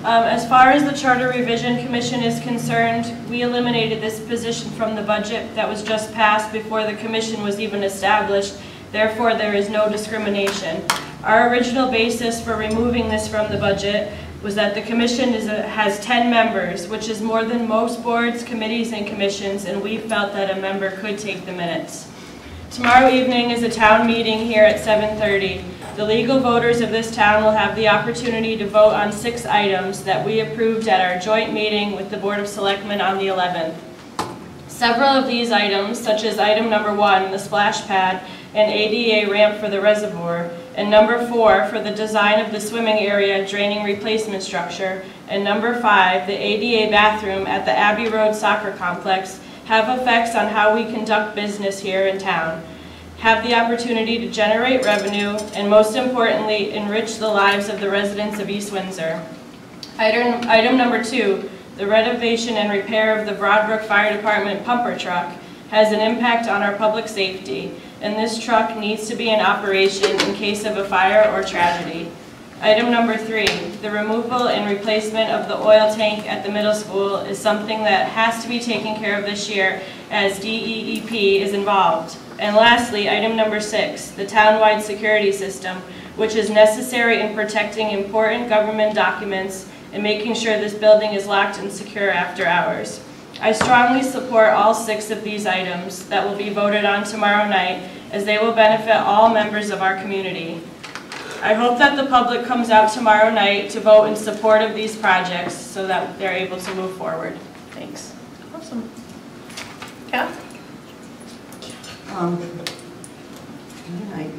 As far as the Charter Revision Commission is concerned, we eliminated this position from the budget that was just passed before the commission was even established. Therefore, there is no discrimination. Our original basis for removing this from the budget was that the commission has 10 members, which is more than most boards, committees, and commissions, and we felt that a member could take the minutes. Tomorrow evening is a town meeting here at 7:30. The legal voters of this town will have the opportunity to vote on 6 items that we approved at our joint meeting with the Board of Selectmen on the 11th. Several of these items, such as item number 1, the splash pad, and ADA ramp for the reservoir, And number 4, for the design of the swimming area draining replacement structure. And number 5, the ADA bathroom at the Abbey Road Soccer Complex have effects on how we conduct business here in town, have the opportunity to generate revenue, and most importantly, enrich the lives of the residents of East Windsor. Item number 2, the renovation and repair of the Broadbrook Fire Department pumper truck has an impact on our public safety, and this truck needs to be in operation in case of a fire or tragedy. Item number 3, the removal and replacement of the oil tank at the middle school is something that has to be taken care of this year as DEEP is involved. And lastly, item number 6, the townwide security system, which is necessary in protecting important government documents and making sure this building is locked and secure after hours. I strongly support all 6 of these items that will be voted on tomorrow night, as they will benefit all members of our community. I hope that the public comes out tomorrow night to vote in support of these projects so that they're able to move forward. Thanks. Awesome. Kath? Good night.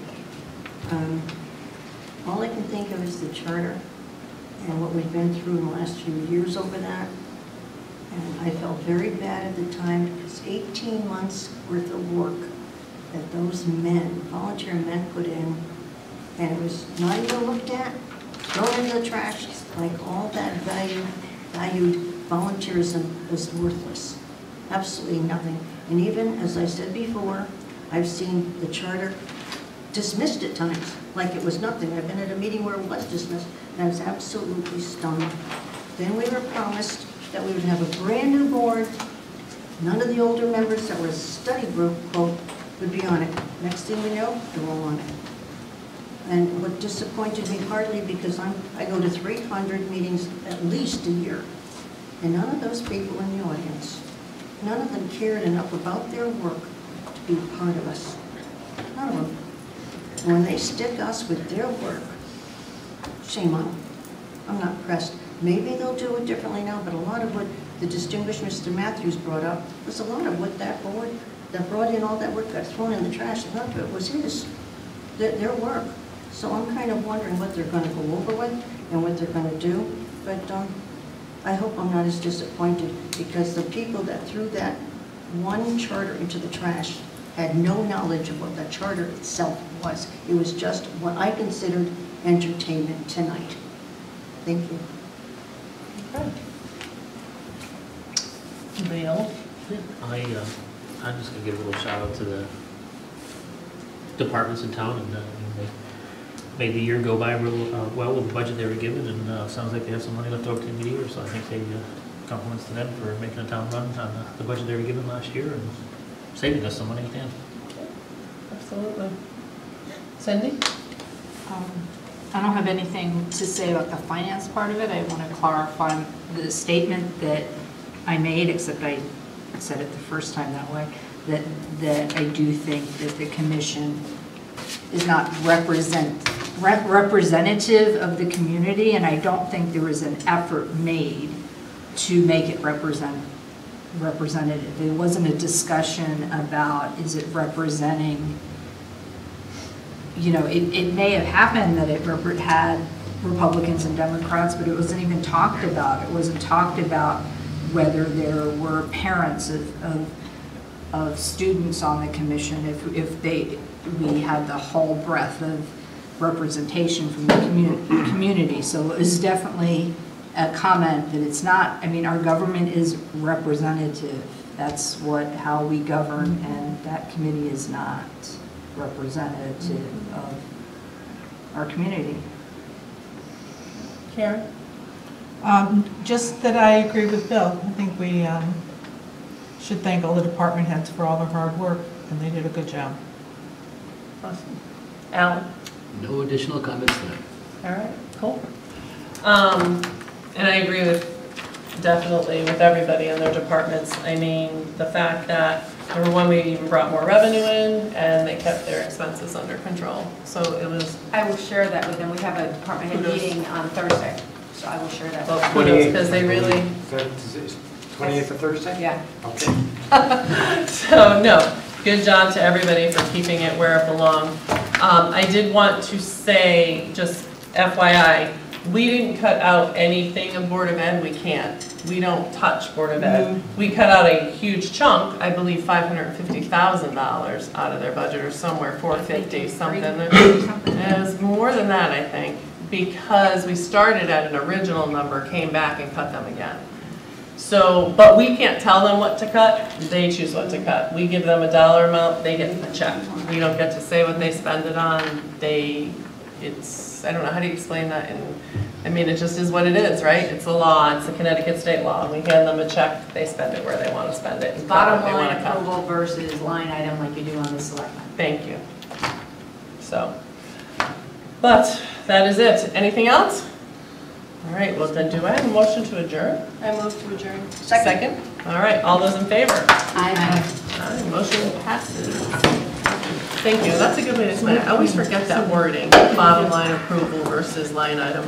All I can think of is the charter and what we've been through in the last few years over that. And I felt very bad at the time because 18 months worth of work that those men, volunteer men, put in, and it was not even looked at, thrown into the trash, like all that valued volunteerism was worthless. Absolutely nothing. And even, as I said before, I've seen the charter dismissed at times, like it was nothing. I've been at a meeting where it was dismissed, and I was absolutely stunned. Then we were promised that we would have a brand new board. None of the older members that were a study group, quote, would be on it. Next thing we know, they're all on it. And what disappointed me hardly, because I go to 300 meetings at least a year, and none of those people in the audience, none of them cared enough about their work to be part of us. None of them. And when they stick us with their work, shame on them. I'm not pressed. Maybe they'll do it differently now, but a lot of what the distinguished Mr. Matthews brought up was a lot of what that board that brought in all that work got thrown in the trash. None of it was their work. So I'm kind of wondering what they're going to go over with and what they're going to do. But I hope I'm not as disappointed, because the people that threw that one charter into the trash had no knowledge of what that charter itself was. It was just what I considered entertainment tonight. Thank you. Okay. Anybody else? I'm just gonna give a little shout out to the departments in town, and they made the year go by real well with the budget they were given, and sounds like they have some money left over to the end of the year, so I think they compliments to them for making the town run on the budget they were given last year and saving us some money at the end. Absolutely. Cindy? I don't have anything to say about the finance part of it. I want to clarify the statement that I made, except I said it the first time that way, that I do think that the commission is not representative of the community, and I don't think there was an effort made to make it representative. There wasn't a discussion about, is it representing, you know, it may have happened that it had Republicans and Democrats, but it wasn't even talked about. It wasn't talked about whether there were parents of students on the commission, if we had the whole breadth of representation from the community. So it was definitely a comment that it's not, I mean, our government is representative. That's how we govern, and that committee is not representative of our community. Karen? Just that I agree with Bill. I think we should thank all the department heads for all their hard work, and they did a good job. Awesome. Alan? No additional comments tonight. All right, cool. And I agree definitely with everybody in their departments. I mean, the fact that, number one, we even brought more revenue in, and they kept their expenses under control. So it was. I will share that with them. We have a department head meeting on Thursday, so I will share that. Well, kudos, because they really. 28th of Thursday? Yeah. Okay. So no, Good job to everybody for keeping it where it belonged. I did want to say, just FYI, we didn't cut out anything of Board of Ed, we can't. We don't touch Board of Ed. We cut out a huge chunk, I believe $550,000 out of their budget or somewhere, 450 something. It was more than that, I think, because we started at an original number, came back and cut them again. So, but we can't tell them what to cut, they choose what to cut. We give them a dollar amount, they get the check. We don't get to say what they spend it on, I don't know, how do you explain that? I mean, it just is what it is, right? It's a law, it's a Connecticut state law. We hand them a check, they spend it where they want to spend it. And cut Bottom what they line want to cut. approval versus line item like you do on the selectmen. Thank you. So, but that is it. Anything else? All right, well then, do I have a motion to adjourn? I move to adjourn. Second. All right, all those in favor? Aye. All right, motion passes. Thank you, that's a good way to explain it. I always forget that wording, bottom line approval versus line item